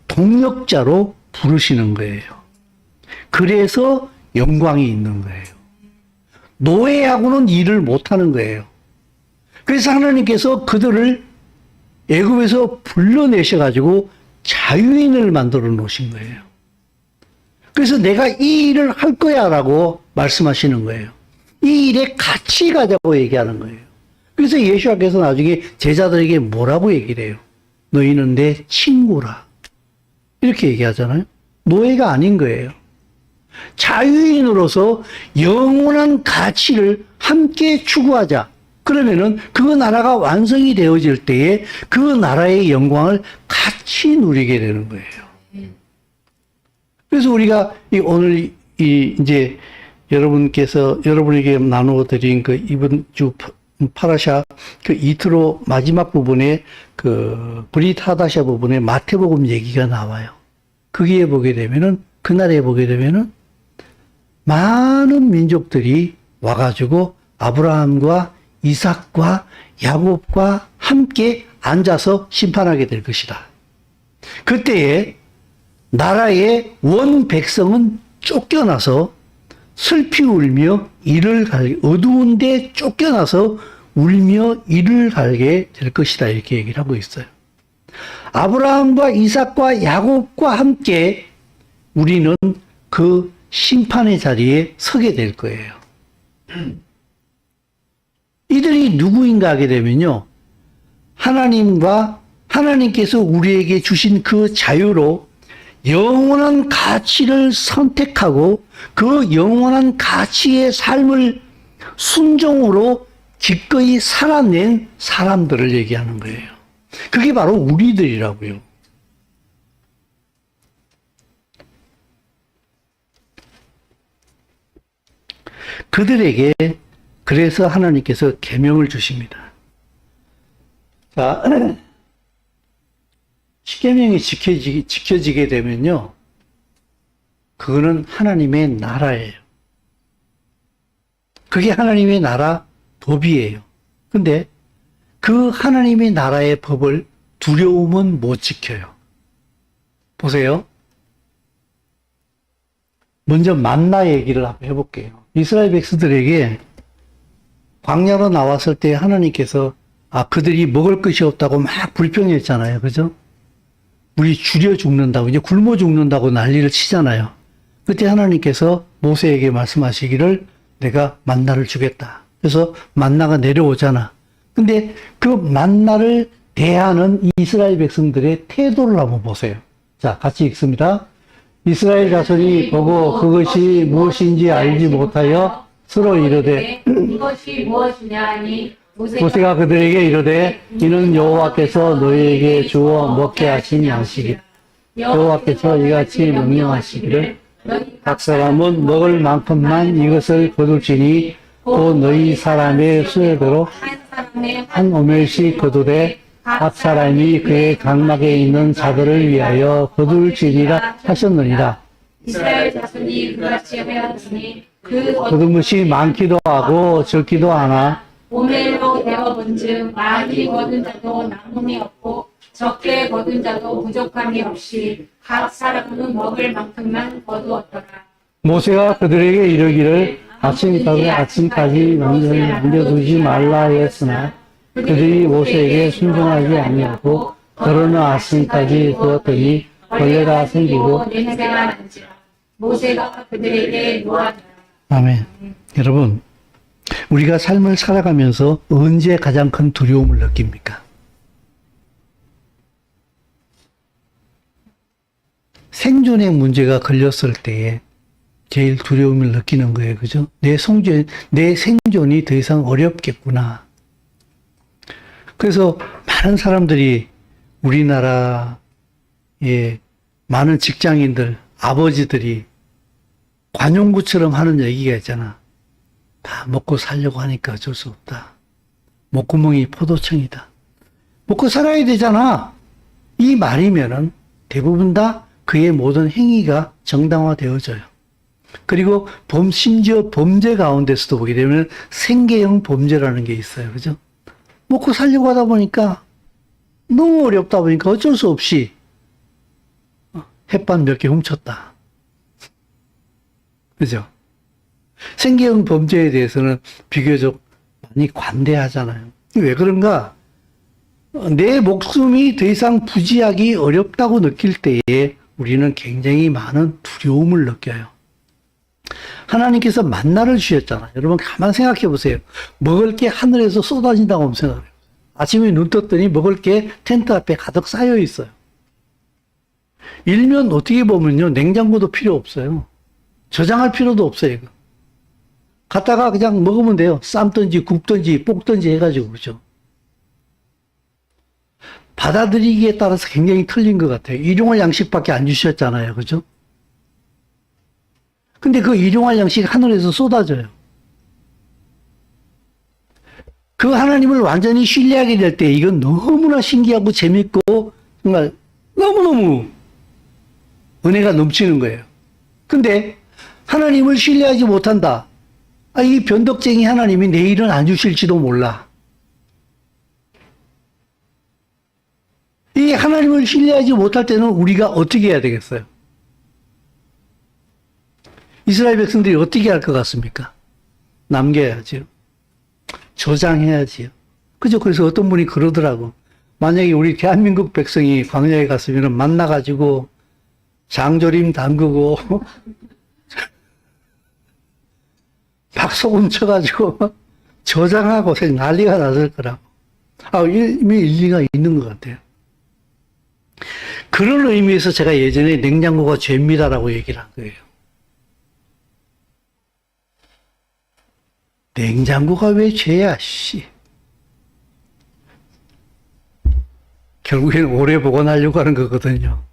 Speaker 1: 동력자로 부르시는 거예요. 그래서 영광이 있는 거예요. 노예하고는 일을 못하는 거예요. 그래서 하나님께서 그들을 애굽에서 불러내셔가지고 자유인을 만들어 놓으신 거예요. 그래서 내가 이 일을 할 거야 라고 말씀하시는 거예요. 이 일에 같이 가자고 얘기하는 거예요. 그래서 예수께서 나중에 제자들에게 뭐라고 얘기를 해요? 너희는 내 친구라. 이렇게 얘기하잖아요. 노예가 아닌 거예요. 자유인으로서 영원한 가치를 함께 추구하자. 그러면은 그 나라가 완성이 되어질 때에 그 나라의 영광을 같이 누리게 되는 거예요. 그래서 우리가 오늘 이제 여러분에게 나누어 드린 그 이번 주 파라샤 그 이트로 마지막 부분에 그 브릿 하다샤 부분에 마태복음 얘기가 나와요. 거기에 보게 되면은, 그날에 보게 되면은 많은 민족들이 와가지고 아브라함과 이삭과 야곱과 함께 앉아서 심판하게 될 것이다. 그때에 나라의 원 백성은 쫓겨나서 슬피 울며 이를 갈게, 어두운 데 쫓겨나서 울며 이를 갈게 될 것이다. 이렇게 얘기를 하고 있어요. 아브라함과 이삭과 야곱과 함께 우리는 그 심판의 자리에 서게 될 거예요. 이들이 누구인가 하게 되면요, 하나님께서 우리에게 주신 그 자유로 영원한 가치를 선택하고 그 영원한 가치의 삶을 순종으로 기꺼이 살아낸 사람들을 얘기하는 거예요. 그게 바로 우리들이라고요. 그들에게 그래서 하나님께서 계명을 주십니다. 자, 십계명이 지켜지게 되면요, 그거는 하나님의 나라예요. 그게 하나님의 나라 법이에요. 근데 그 하나님의 나라의 법을 두려움은 못 지켜요. 보세요. 먼저 만나 얘기를 한번 해볼게요. 이스라엘 백성들에게 광야로 나왔을 때 하나님께서 그들이 먹을 것이 없다고 막 불평했잖아요. 그죠? 우리 줄여 죽는다고, 이제 굶어 죽는다고 난리를 치잖아요. 그때 하나님께서 모세에게 말씀하시기를 내가 만나를 주겠다. 그래서 만나가 내려오잖아. 근데 그 만나를 대하는 이스라엘 백성들의 태도를 한번 보세요. 자, 같이 읽습니다. 이스라엘 자손이 보고 그것이 무엇인지 알지 못하여 서로 이르되
Speaker 2: 이것이 무엇이냐 하니
Speaker 1: 모세가 그들에게 이르되 이는 여호와께서 너희에게 주어 먹게 하신 양식이라. 여호와께서 이같이 명령하시기를 각 사람은 먹을 만큼만 이것을 거둘지니 또 너희 사람의 수요대로 한 오멜씩 거두되 각 사람이 그의 장막에 있는 자들을 위하여 거둘지니라 하셨느니라.
Speaker 2: 이스라엘 자손이 그같이 하였으니 그
Speaker 1: 거두무시 많기도 하고 적기도 하나
Speaker 2: 오멜로 되어 본즉 많이 거둔 자도 남음이 없고 적게 거둔 자도 부족함이 없이 각 사람은 먹을 만큼만 거두었더라.
Speaker 1: 모세가 그들에게 이르기를 아침까지 명령을 남겨두지 말라 하였으나 그들이 모세에게 순종하지 아니하고 더러는 아침까지 두었더니 벌레가 생기고
Speaker 2: 냄새가 난지라. 모세가 그들에게 노하더라.
Speaker 1: 아멘. 여러분, 우리가 삶을 살아가면서 언제 가장 큰 두려움을 느낍니까? 생존의 문제가 걸렸을 때에 제일 두려움을 느끼는 거예요. 그죠? 내 생존이 더 이상 어렵겠구나. 그래서 많은 사람들이 우리나라의 많은 직장인들, 아버지들이 관용구처럼 하는 얘기가 있잖아. 다 먹고 살려고 하니까 어쩔 수 없다. 목구멍이 포도청이다. 먹고 살아야 되잖아. 이 말이면은 대부분 다 그의 모든 행위가 정당화되어져요. 그리고 심지어 범죄 가운데서도 보게 되면 생계형 범죄라는 게 있어요. 그죠? 먹고 살려고 하다 보니까 너무 어렵다 보니까 어쩔 수 없이 햇반 몇 개 훔쳤다. 그죠? 생계형 범죄에 대해서는 비교적 많이 관대하잖아요. 왜 그런가? 내 목숨이 더 이상 부지하기 어렵다고 느낄 때에 우리는 굉장히 많은 두려움을 느껴요. 하나님께서 만나를 주셨잖아요. 여러분 가만 생각해 보세요. 먹을 게 하늘에서 쏟아진다고 한번 생각해요. 아침에 눈 떴더니 먹을 게 텐트 앞에 가득 쌓여 있어요. 일면 어떻게 보면요. 냉장고도 필요 없어요. 저장할 필요도 없어요. 이거. 갖다가 그냥 먹으면 돼요. 삶든지 굽든지 볶든지 해가지고. 그죠? 받아들이기에 따라서 굉장히 틀린 것 같아요. 일용할 양식밖에 안 주셨잖아요. 그죠? 근데 그 일용할 양식 하늘에서 쏟아져요. 그 하나님을 완전히 신뢰하게 될 때 이건 너무나 신기하고 재밌고 정말 너무너무 은혜가 넘치는 거예요. 근데 하나님을 신뢰하지 못한다. 이 변덕쟁이 하나님이 내일은 안 주실지도 몰라. 이 하나님을 신뢰하지 못할 때는 우리가 어떻게 해야 되겠어요? 이스라엘 백성들이 어떻게 할 것 같습니까? 남겨야지요. 저장해야지요. 그죠? 그래서 어떤 분이 그러더라고. 만약에 우리 대한민국 백성이 광야에 갔으면 만나가지고 장조림 담그고 박소금 쳐가지고 저장하고 난리가 났을 거라고. 이미 일리가 있는 것 같아요. 그런 의미에서 제가 예전에 냉장고가 죄입니다라고 얘기를 한 거예요. 냉장고가 왜 죄야, 씨. 결국엔 오래 보관하려고 하는 거거든요.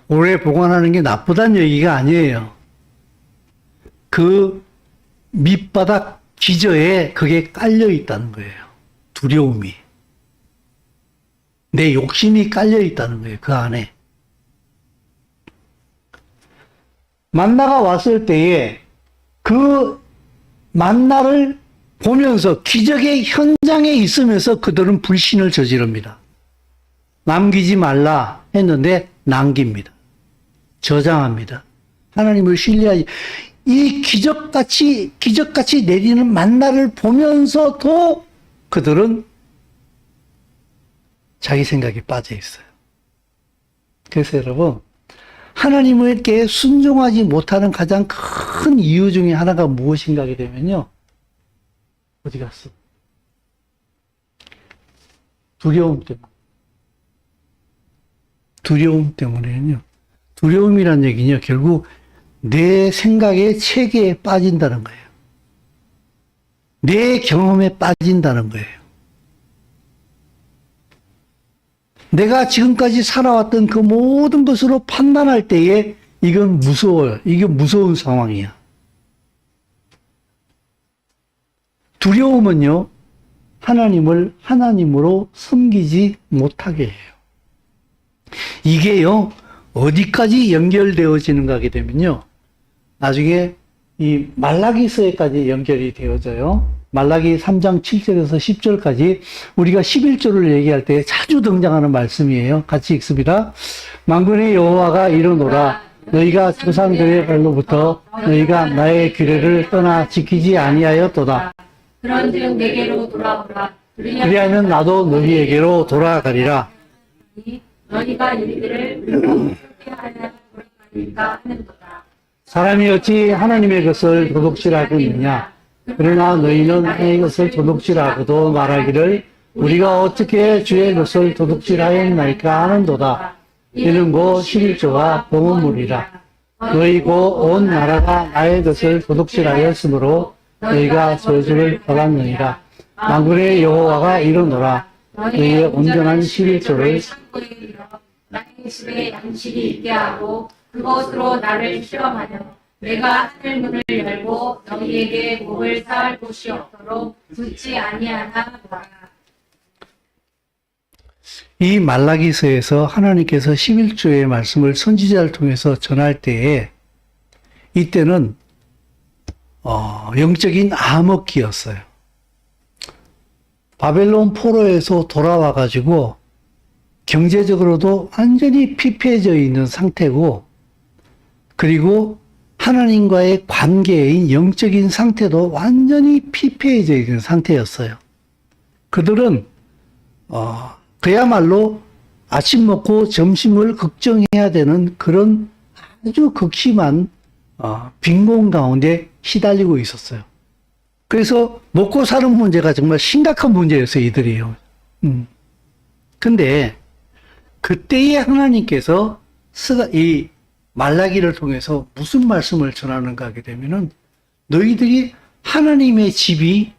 Speaker 1: 오래 보관하는 게 나쁘다는 얘기가 아니에요. 그 밑바닥 기저에 그게 깔려 있다는 거예요. 두려움이. 내 욕심이 깔려 있다는 거예요. 그 안에. 만나가 왔을 때에 그 만나를 보면서 기적의 현장에 있으면서 그들은 불신을 저지릅니다. 남기지 말라 했는데 남깁니다. 저장합니다. 하나님을 신뢰하지. 이 기적같이 내리는 만나를 보면서도 그들은 자기 생각에 빠져 있어요. 그래서 여러분, 하나님께 순종하지 못하는 가장 큰 이유 중에 하나가 무엇인가 하게 되면요. 어디 갔어? 두려움 때문에. 두려움 때문에요. 두려움이란 얘기는요, 결국 내 생각의 체계에 빠진다는 거예요. 내 경험에 빠진다는 거예요. 내가 지금까지 살아왔던 그 모든 것으로 판단할 때에 이건 무서워요. 이게 무서운 상황이야. 두려움은요, 하나님을 하나님으로 섬기지 못하게 해요. 이게요, 어디까지 연결되어지는가 하게 되면요, 나중에 이 말라기서에까지 연결이 되어져요. 말라기 3장 7절에서 10절까지 우리가 11조를 얘기할 때 자주 등장하는 말씀이에요. 같이 읽습니다. 만군의 여호와가 이르노라 너희가 조상들의 발로부터 너희가 나의 규례를 떠나 지키지 아니하였도다.
Speaker 2: 그런즉 내게로 돌아오라.
Speaker 1: 그리하면 나도 너희에게로 돌아가리라.
Speaker 2: 너희가 이들을 어떻게 하여 돌아가니까 하는도다.
Speaker 1: 사람이 어찌 하나님의 것을 도둑질하겠느냐. 그러나 너희는 하나님의 것을 도둑질하고도 말하기를 우리가 어떻게 주의 것을 도둑질하였나이까 하는도다. 이는 곧 11조와 봉헌물이라. 너희고 온 나라가 나의 것을 도둑질하였으므로 너희가 저주를 받았느니라. 만군의 여호와가 이르노라. 너희의 온전한 11조를
Speaker 2: 창고에 들어 나의 집에 양식이 있게 하고 그것으로 나를 실험하며 내가 하늘 문을 열고 너희에게 목을 쌓을 곳이 없도록 붙지 아니하나 보라.
Speaker 1: 이 말라기서에서 하나님께서 11조의 말씀을 선지자를 통해서 전할 때에 이때는 영적인 암흑기였어요. 바벨론 포로에서 돌아와 가지고 경제적으로도 완전히 피폐해져 있는 상태고, 그리고 하나님과의 관계인 영적인 상태도 완전히 피폐해져 있는 상태였어요. 그들은 그야말로 아침 먹고 점심을 걱정해야 되는 그런 아주 극심한 빈곤 가운데 시달리고 있었어요. 그래서 먹고 사는 문제가 정말 심각한 문제였어요, 이들이요. 근데 그때에 하나님께서 이 말라기를 통해서 무슨 말씀을 전하는가 하게 되면은 너희들이 하나님의 집이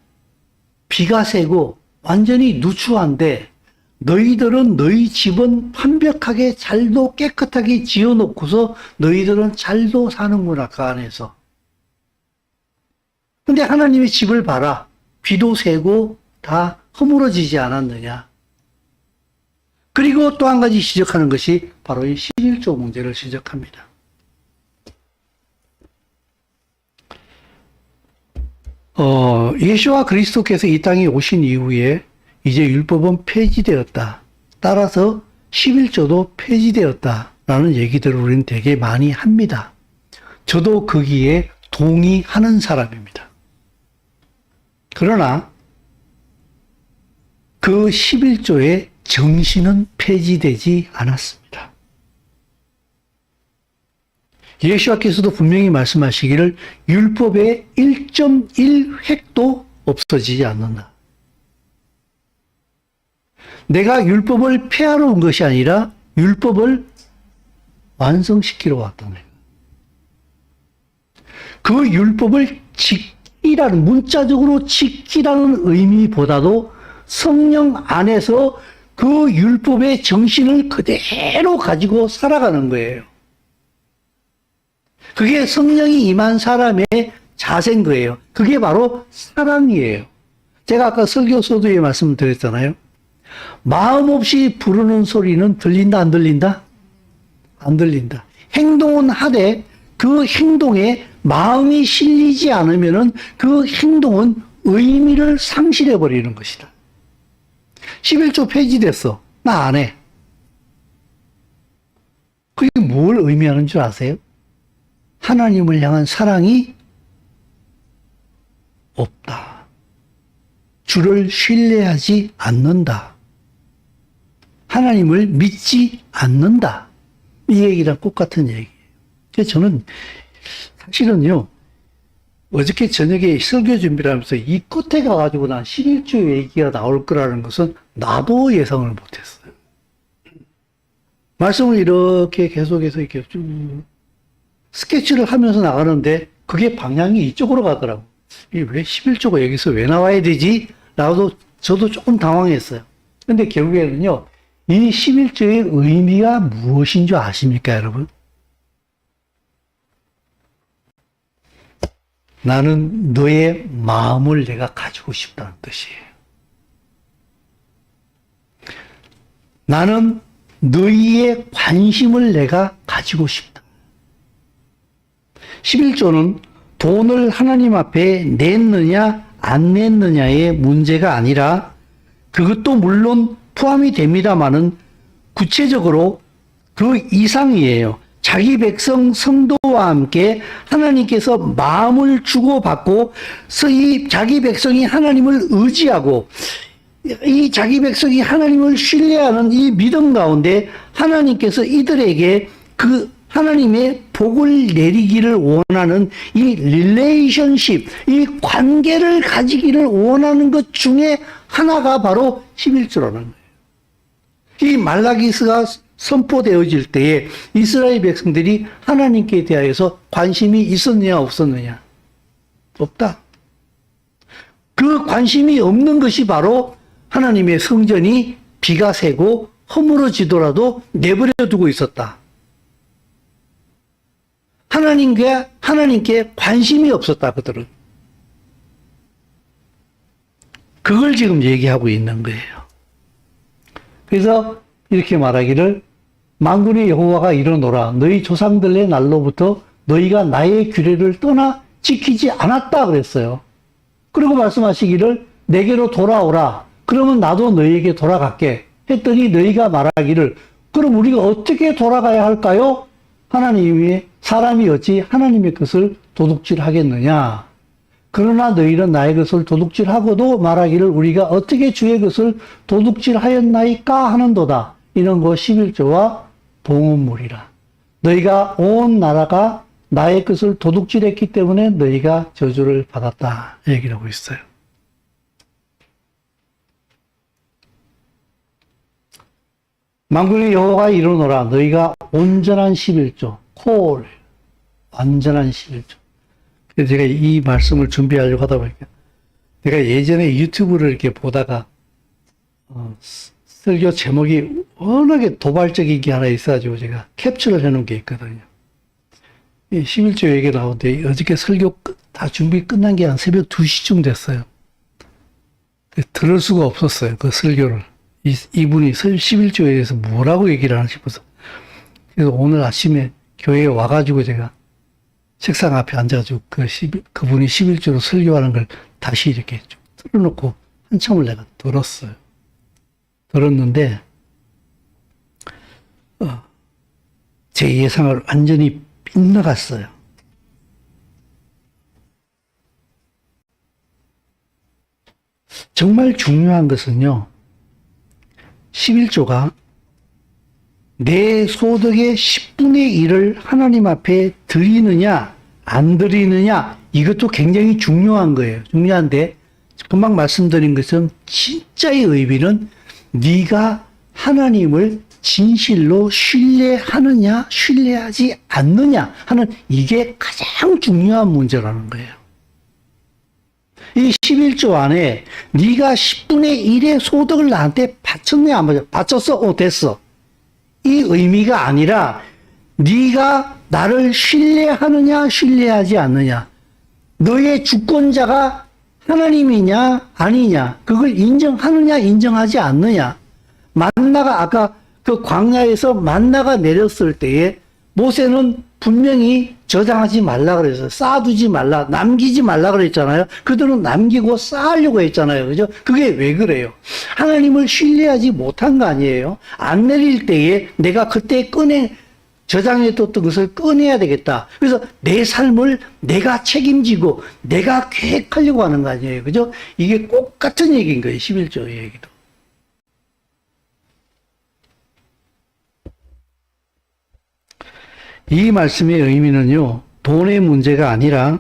Speaker 1: 비가 새고 완전히 누추한데 너희들은 너희 집은 완벽하게 잘도 깨끗하게 지어놓고서 너희들은 잘도 사는구나 그 안에서. 근데 하나님의 집을 봐라. 비도 새고 다 허물어지지 않았느냐. 그리고 또 한 가지 지적하는 것이 바로 이 11조 문제를 지적합니다. 예수와 그리스도께서 이 땅에 오신 이후에 이제 율법은 폐지되었다. 따라서 11조도 폐지되었다라는 얘기들을 우리는 되게 많이 합니다. 저도 거기에 동의하는 사람입니다. 그러나 그 11조의 정신은 폐지되지 않았습니다. 예수와께서도 분명히 말씀하시기를 율법의 1.1획도 없어지지 않는다. 내가 율법을 폐하러 온 것이 아니라 율법을 완성시키러 왔다는 거예요. 그 율법을 지키라는, 문자적으로 지키라는 의미보다도 성령 안에서 그 율법의 정신을 그대로 가지고 살아가는 거예요. 그게 성령이 임한 사람의 자세인 거예요. 그게 바로 사랑이에요. 제가 아까 설교 서두에 말씀을 드렸잖아요. 마음 없이 부르는 소리는 들린다, 안 들린다? 안 들린다. 행동은 하되 그 행동에 마음이 실리지 않으면은 그 행동은 의미를 상실해 버리는 것이다. 11조 폐지됐어. 나 안 해. 그게 뭘 의미하는 줄 아세요? 하나님을 향한 사랑이 없다. 주를 신뢰하지 않는다. 하나님을 믿지 않는다. 이 얘기랑 똑같은 얘기예요. 그래서 저는 사실은요, 어저께 저녁에 설교 준비를 하면서 이 끝에 가가지고 난 11조 얘기가 나올 거라는 것은 나도 예상을 못했어요. 말씀을 이렇게 계속해서 이렇게 쭉 스케치를 하면서 나가는데 그게 방향이 이쪽으로 가더라고. 이게 왜 11조가 여기서 왜 나와야 되지? 라고 저도 조금 당황했어요. 근데 결국에는요, 이 11조의 의미가 무엇인 줄 아십니까, 여러분? 나는 너의 마음을 내가 가지고 싶다는 뜻이에요. 나는 너희의 관심을 내가 가지고 싶다. 11조는 돈을 하나님 앞에 냈느냐 안 냈느냐의 문제가 아니라, 그것도 물론 포함이 됩니다마는 구체적으로 그 이상이에요. 자기 백성 성도와 함께 하나님께서 마음을 주고받고, 이 자기 백성이 하나님을 의지하고 이 자기 백성이 하나님을 신뢰하는 이 믿음 가운데 하나님께서 이들에게 그 하나님의 복을 내리기를 원하는 이 릴레이션십, 이 관계를 가지기를 원하는 것 중에 하나가 바로 11조라는 거예요. 이 말라기스가 선포되어질 때에 이스라엘 백성들이 하나님께 대하여서 관심이 있었느냐 없었느냐? 없다. 그 관심이 없는 것이 바로 하나님의 성전이 비가 새고 허물어지더라도 내버려 두고 있었다. 하나님께 관심이 없었다, 그들은. 그걸 지금 얘기하고 있는 거예요. 그래서 이렇게 말하기를, 만군의 여호와가 이르노라, 너희 조상들의 날로부터 너희가 나의 규례를 떠나 지키지 않았다 그랬어요. 그리고 말씀하시기를 내게로 돌아오라, 그러면 나도 너희에게 돌아갈게 했더니 너희가 말하기를, 그럼 우리가 어떻게 돌아가야 할까요? 하나님이 사람이 어찌 하나님의 것을 도둑질하겠느냐? 그러나 너희는 나의 것을 도둑질하고도 말하기를 우리가 어떻게 주의 것을 도둑질하였나이까 하는도다. 이런 거 11조와 동음물이라. 너희가 온 나라가 나의 것을 도둑질했기 때문에 너희가 저주를 받았다, 얘기를 하고 있어요. 만군의 여호와가 이르노라, 너희가 온전한 11조, 콜, 완전한 11조. 그래서 제가 이 말씀을 준비하려고 하다 보니까, 내가 예전에 유튜브를 이렇게 보다가 설교 제목이 워낙에 도발적인 게 하나 있어가지고 제가 캡처를 해놓은 게 있거든요. 이 11조 얘기 나오는데 어저께 설교 다 준비 끝난 게 한 새벽 2시쯤 됐어요. 들을 수가 없었어요, 그 설교를. 이분이 11조에 대해서 뭐라고 얘기를 하나 싶어서. 그래서 오늘 아침에 교회에 와가지고 제가 책상 앞에 앉아가지고 그분이 11조로 설교하는 걸 다시 이렇게 좀 틀어놓고 한참을 내가 들었어요. 들었는데, 제 예상을 완전히 빗나갔어요. 정말 중요한 것은요, 11조가 내 소득의 10분의 1을 하나님 앞에 드리느냐 안 드리느냐, 이것도 굉장히 중요한 거예요. 중요한데 금방 말씀드린 것은 진짜의 의미는 네가 하나님을 진실로 신뢰하느냐 신뢰하지 않느냐 하는, 이게 가장 중요한 문제라는 거예요. 이 11조 안에 네가 10분의 1의 소득을 나한테 바쳤냐 안 바쳤어? 됐어. 이 의미가 아니라 네가 나를 신뢰하느냐 신뢰하지 않느냐, 너의 주권자가 하나님이냐 아니냐, 그걸 인정하느냐 인정하지 않느냐. 만나가, 아까 그 광야에서 만나가 내렸을 때에 모세는 분명히 저장하지 말라 그랬어요. 쌓아두지 말라, 남기지 말라 그랬잖아요. 그들은 남기고 쌓으려고 했잖아요. 그죠? 그게 왜 그래요? 하나님을 신뢰하지 못한 거 아니에요? 안 내릴 때에 내가 그때 저장해뒀던 것을 꺼내야 되겠다. 그래서 내 삶을 내가 책임지고 내가 계획하려고 하는 거 아니에요. 그죠? 이게 꼭 같은 얘기인 거예요. 11조 얘기도. 이 말씀의 의미는요, 돈의 문제가 아니라,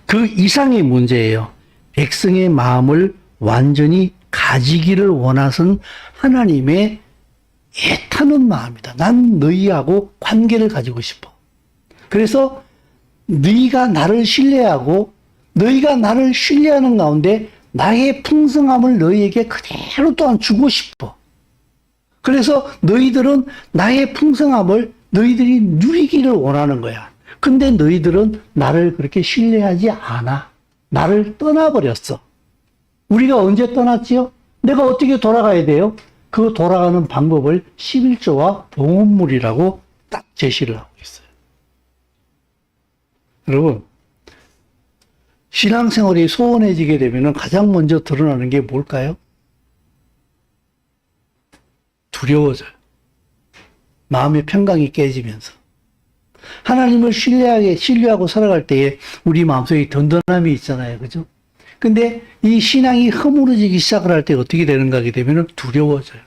Speaker 1: 그 이상의 문제예요. 백성의 마음을 완전히 가지기를 원하신 하나님의 애타는 마음이다. 난 너희하고 관계를 가지고 싶어. 그래서 너희가 나를 신뢰하고 너희가 나를 신뢰하는 가운데 나의 풍성함을 너희에게 그대로 또한 주고 싶어. 그래서 너희들은 나의 풍성함을 너희들이 누리기를 원하는 거야. 근데 너희들은 나를 그렇게 신뢰하지 않아. 나를 떠나버렸어. 우리가 언제 떠났지요? 내가 어떻게 돌아가야 돼요? 그 돌아가는 방법을 11조와 봉헌물이라고 딱 제시를 하고 있어요. 여러분, 신앙생활이 소원해지게 되면 가장 먼저 드러나는 게 뭘까요? 두려워져요. 마음의 평강이 깨지면서. 하나님을 신뢰하고 살아갈 때에 우리 마음속에 든든함이 있잖아요. 그죠? 근데 이 신앙이 허물어지기 시작을 할 때 어떻게 되는가 하게 되면 두려워져요.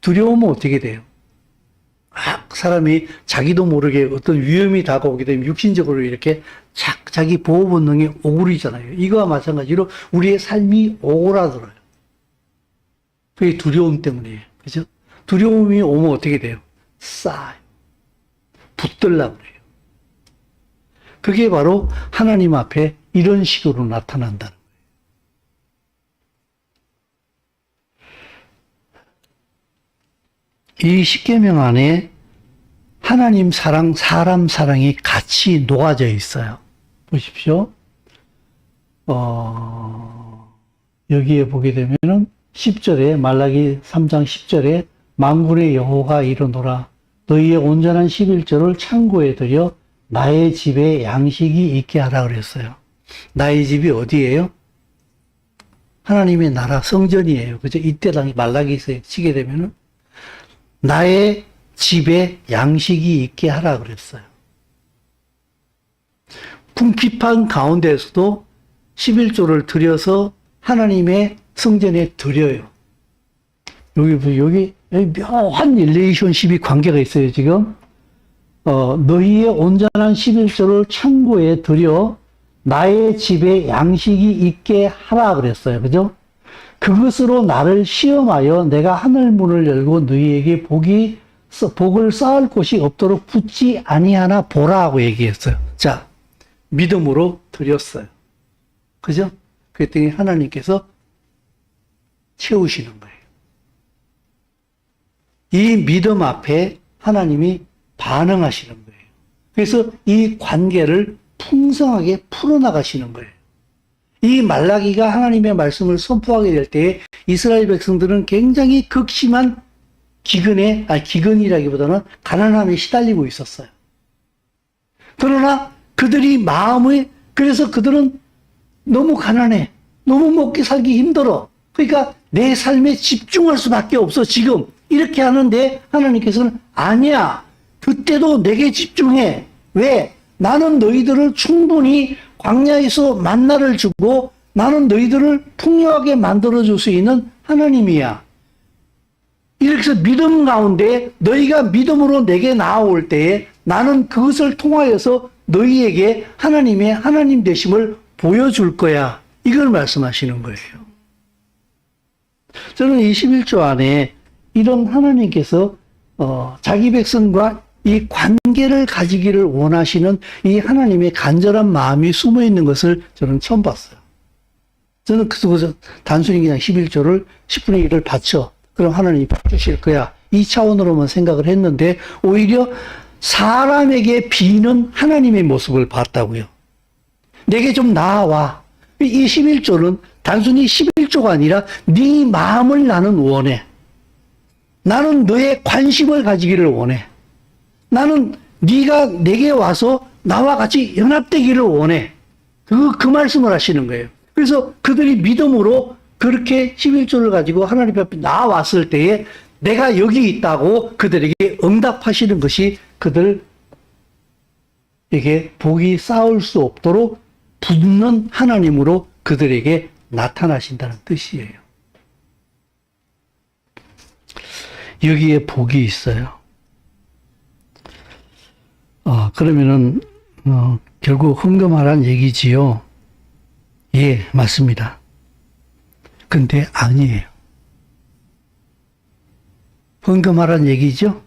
Speaker 1: 두려우면 어떻게 돼요? 사람이 자기도 모르게 어떤 위험이 다가오게 되면 육신적으로 이렇게 자기 보호 본능이 오그리잖아요. 이거와 마찬가지로 우리의 삶이 오그라들어요. 그게 두려움 때문이에요. 그죠? 두려움이 오면 어떻게 돼요? 쌓아요. 붙들려고 그래요. 그게 바로 하나님 앞에 이런 식으로 나타난다는 거예요. 이 십계명 안에 하나님 사랑, 사람 사랑이 같이 녹아져 있어요. 보십시오. 여기에 보게 되면은 10절에, 말라기 3장 10절에 만군의 여호와가 이르노라. 너희의 온전한 11조를 창고에 들여 나의 집에 양식이 있게 하라 그랬어요. 나의 집이 어디예요? 하나님의 나라 성전이에요. 그죠? 이때 당시 말라기서에 치게 되면은 나의 집에 양식이 있게 하라 그랬어요. 궁핍한 가운데에서도 11조를 들여서 하나님의 성전에 드려요. 여기 묘한 릴레이션십이 관계가 있어요, 지금. 너희의 온전한 11조를 창고에 들여 나의 집에 양식이 있게 하라 그랬어요. 그죠? 그것으로 나를 시험하여 내가 하늘 문을 열고 너희에게 복을 쌓을 곳이 없도록 붙지 아니하나 보라 하고 얘기했어요. 자, 믿음으로 드렸어요. 그죠? 그랬더니 하나님께서 채우시는 거예요. 이 믿음 앞에 하나님이 반응하시는 거예요. 그래서 이 관계를 풍성하게 풀어나가시는 거예요. 이 말라기가 하나님의 말씀을 선포하게 될 때에 이스라엘 백성들은 굉장히 극심한 기근이라기보다는 가난함에 시달리고 있었어요. 그러나 그들이 그래서 그들은 너무 가난해. 너무 먹기 살기 힘들어. 그러니까 내 삶에 집중할 수밖에 없어, 지금. 이렇게 하는데 하나님께서는 아니야. 그때도 내게 집중해. 왜? 나는 너희들을 충분히 광야에서 만나를 주고 나는 너희들을 풍요하게 만들어줄 수 있는 하나님이야. 이렇게 해서 믿음 가운데 너희가 믿음으로 내게 나아올 때에 나는 그것을 통하여서 너희에게 하나님의 하나님 되심을 보여줄 거야. 이걸 말씀하시는 거예요. 저는 21조 안에 이런 하나님께서 자기 백성과 이 관계를 가지기를 원하시는 이 하나님의 간절한 마음이 숨어 있는 것을 저는 처음 봤어요. 저는 그래서 단순히 그냥 11조를 10분의 1을 바쳐. 그럼 하나님이 주실 거야. 이 차원으로만 생각을 했는데 오히려 사람에게 비는 하나님의 모습을 봤다고요. 내게 좀 나아와. 이 11조는 단순히 11조가 아니라 네 마음을 나는 원해. 나는 너의 관심을 가지기를 원해. 나는 네가 내게 와서 나와 같이 연합되기를 원해. 그 말씀을 하시는 거예요. 그래서 그들이 믿음으로 그렇게 11조를 가지고 하나님 앞에 나왔을 때에 내가 여기 있다고 그들에게 응답하시는 것이 그들에게 복이 쌓을 수 없도록 붙는 하나님으로 그들에게 나타나신다는 뜻이에요. 여기에 복이 있어요. 그러면은 결국 헌금하라는 얘기지요. 예, 맞습니다. 근데 아니에요. 헌금하라는 얘기죠?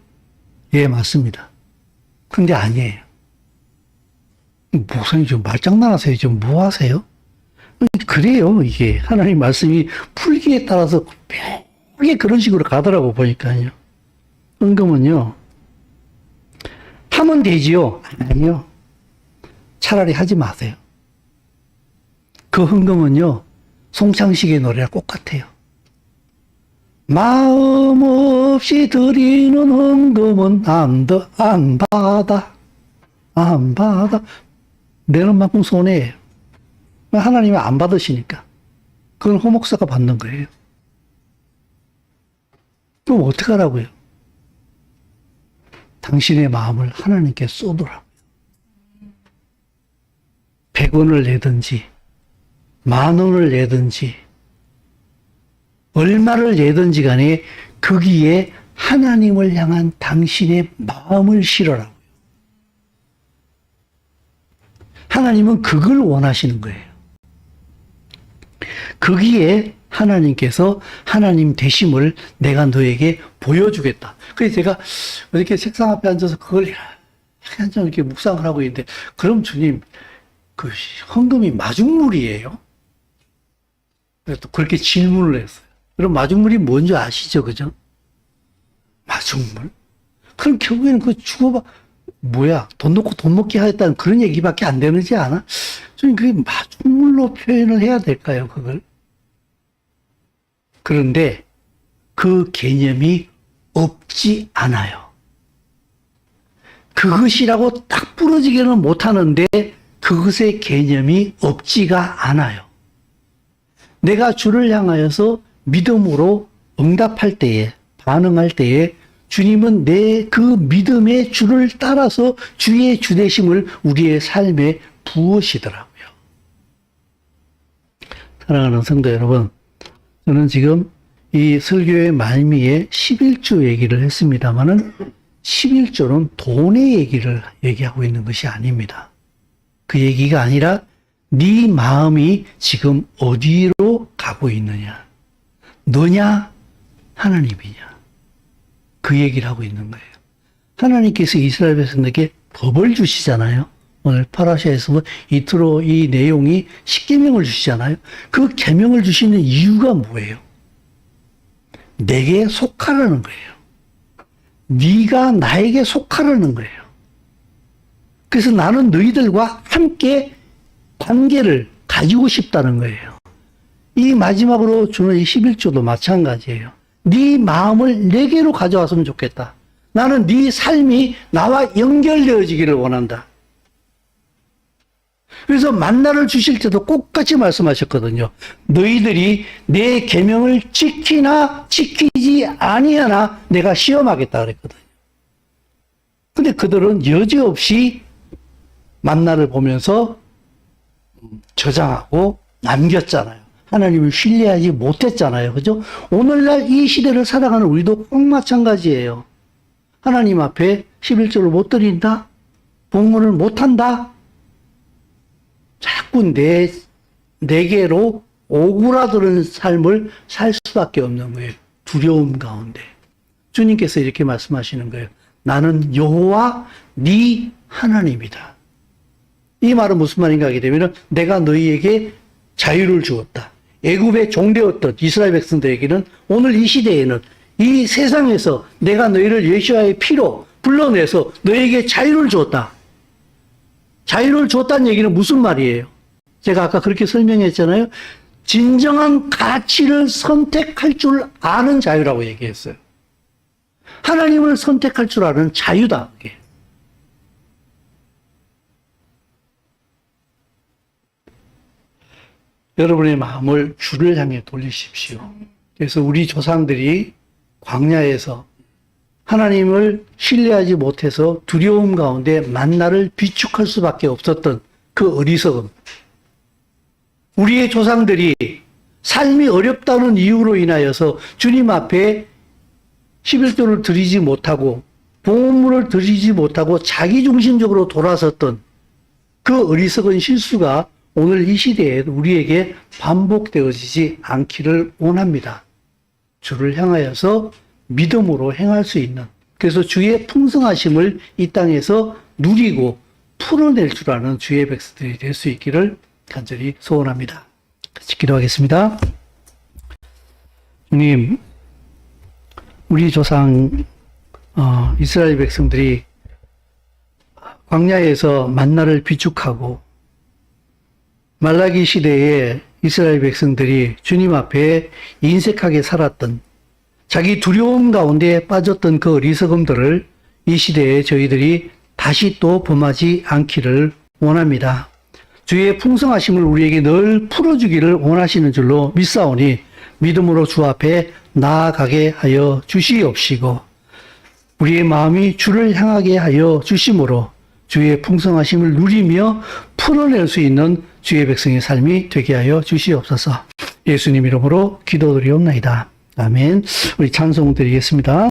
Speaker 1: 예, 맞습니다. 근데 아니에요. 목사님 지금 말장난하세요? 지금 뭐 하세요? 그래요, 이게. 하나님 말씀이 풀기에 따라서 묘하게 그런 식으로 가더라고, 보니까요. 헌금은요, 하면 되지요? 아니요. 차라리 하지 마세요. 그 헌금은요, 송창식의 노래랑 똑같아요. 마음 없이 드리는 헌금은 안 받아. 안 받아. 내는 만큼 손해예요. 하나님이 안 받으시니까. 그건 호목사가 받는 거예요. 그럼 어떡하라고요? 당신의 마음을 하나님께 쏟으라고요. 100원을 내든지, 10,000원을 내든지, 얼마를 내든지 간에 거기에 하나님을 향한 당신의 마음을 실어라고요. 하나님은 그걸 원하시는 거예요. 거기에 하나님께서 하나님 되심을 내가 너에게 보여주겠다. 그래서 제가 이렇게 책상 앞에 앉아서 그걸 한참 이렇게 묵상을 하고 있는데, 그럼 주님, 그 헌금이 마중물이에요? 그래서 또 그렇게 질문을 했어요. 그럼 마중물이 뭔지 아시죠? 그죠? 마중물? 그럼 결국에는 그 주고받, 뭐야, 돈 놓고 돈 먹게 하겠다는 그런 얘기밖에 안 되는지 않아? 저는 그게 마중물로 표현을 해야 될까요, 그걸? 그런데 그 개념이 없지 않아요. 그것이라고 딱 부러지게는 못하는데 그것의 개념이 없지가 않아요. 내가 주를 향하여서 믿음으로 응답할 때에, 반응할 때에 주님은 내 그 믿음의 주를 따라서 주의 주되심을 우리의 삶에 부으시더라고요. 사랑하는 성도 여러분, 저는 지금 이 설교의 말미에 11조 얘기를 했습니다마는 11조는 돈의 얘기를 얘기하고 있는 것이 아닙니다. 그 얘기가 아니라 네 마음이 지금 어디로 가고 있느냐? 너냐? 하나님이냐? 그 얘기를 하고 있는 거예요. 하나님께서 이스라엘 백성에게 법을 주시잖아요. 오늘 파라샤에서 이틀로 이 내용이 십계명을 주시잖아요. 그 계명을 주시는 이유가 뭐예요? 내게 속하라는 거예요. 네가 나에게 속하라는 거예요. 그래서 나는 너희들과 함께 관계를 가지고 싶다는 거예요. 이 마지막으로 주는 이 11조도 마찬가지예요. 네 마음을 내게로 가져왔으면 좋겠다. 나는 네 삶이 나와 연결되어지기를 원한다. 그래서 만나를 주실 때도 똑같이 말씀하셨거든요. 너희들이 내 계명을 지키나 지키지 아니하나 내가 시험하겠다 그랬거든요. 근데 그들은 여지없이 만나를 보면서 저장하고 남겼잖아요. 하나님을 신뢰하지 못했잖아요. 그죠? 오늘날 이 시대를 살아가는 우리도 꼭 마찬가지예요. 하나님 앞에 11조를 못 드린다? 봉헌을 못한다? 자꾸 내게로 오그라드는 삶을 살 수밖에 없는 거예요. 두려움 가운데. 주님께서 이렇게 말씀하시는 거예요. 나는 여호와 네 하나님이다. 이 말은 무슨 말인가 하게 되면 내가 너희에게 자유를 주었다. 애굽에 종되었던 이스라엘 백성들에게는 오늘 이 시대에는 이 세상에서 내가 너희를 여호와의 피로 불러내서 너희에게 자유를 주었다. 자유를 줬다는 얘기는 무슨 말이에요? 제가 아까 그렇게 설명했잖아요. 진정한 가치를 선택할 줄 아는 자유라고 얘기했어요. 하나님을 선택할 줄 아는 자유다. 그게. 여러분의 마음을 주를 향해 돌리십시오. 그래서 우리 조상들이 광야에서 하나님을 신뢰하지 못해서 두려움 가운데 만나를 비축할 수밖에 없었던 그 어리석음. 우리의 조상들이 삶이 어렵다는 이유로 인하여서 주님 앞에 11조를 드리지 못하고 봉헌물을 드리지 못하고 자기중심적으로 돌아섰던 그 어리석은 실수가 오늘 이 시대에 우리에게 반복되어지지 않기를 원합니다. 주를 향하여서 믿음으로 행할 수 있는, 그래서 주의 풍성하심을 이 땅에서 누리고 풀어낼 줄 아는 주의 백성들이 될 수 있기를 간절히 소원합니다. 같이 기도하겠습니다. 주님, 우리 조상 이스라엘 백성들이 광야에서 만나를 비축하고 말라기 시대에 이스라엘 백성들이 주님 앞에 인색하게 살았던 자기 두려움 가운데 빠졌던 그 어리석음들을 이 시대에 저희들이 다시 또 범하지 않기를 원합니다. 주의 풍성하심을 우리에게 늘 풀어주기를 원하시는 줄로 믿사오니 믿음으로 주 앞에 나아가게 하여 주시옵시고 우리의 마음이 주를 향하게 하여 주심으로 주의 풍성하심을 누리며 풀어낼 수 있는 주의 백성의 삶이 되게 하여 주시옵소서. 예수님 이름으로 기도드리옵나이다. 아멘. 우리 찬송 드리겠습니다.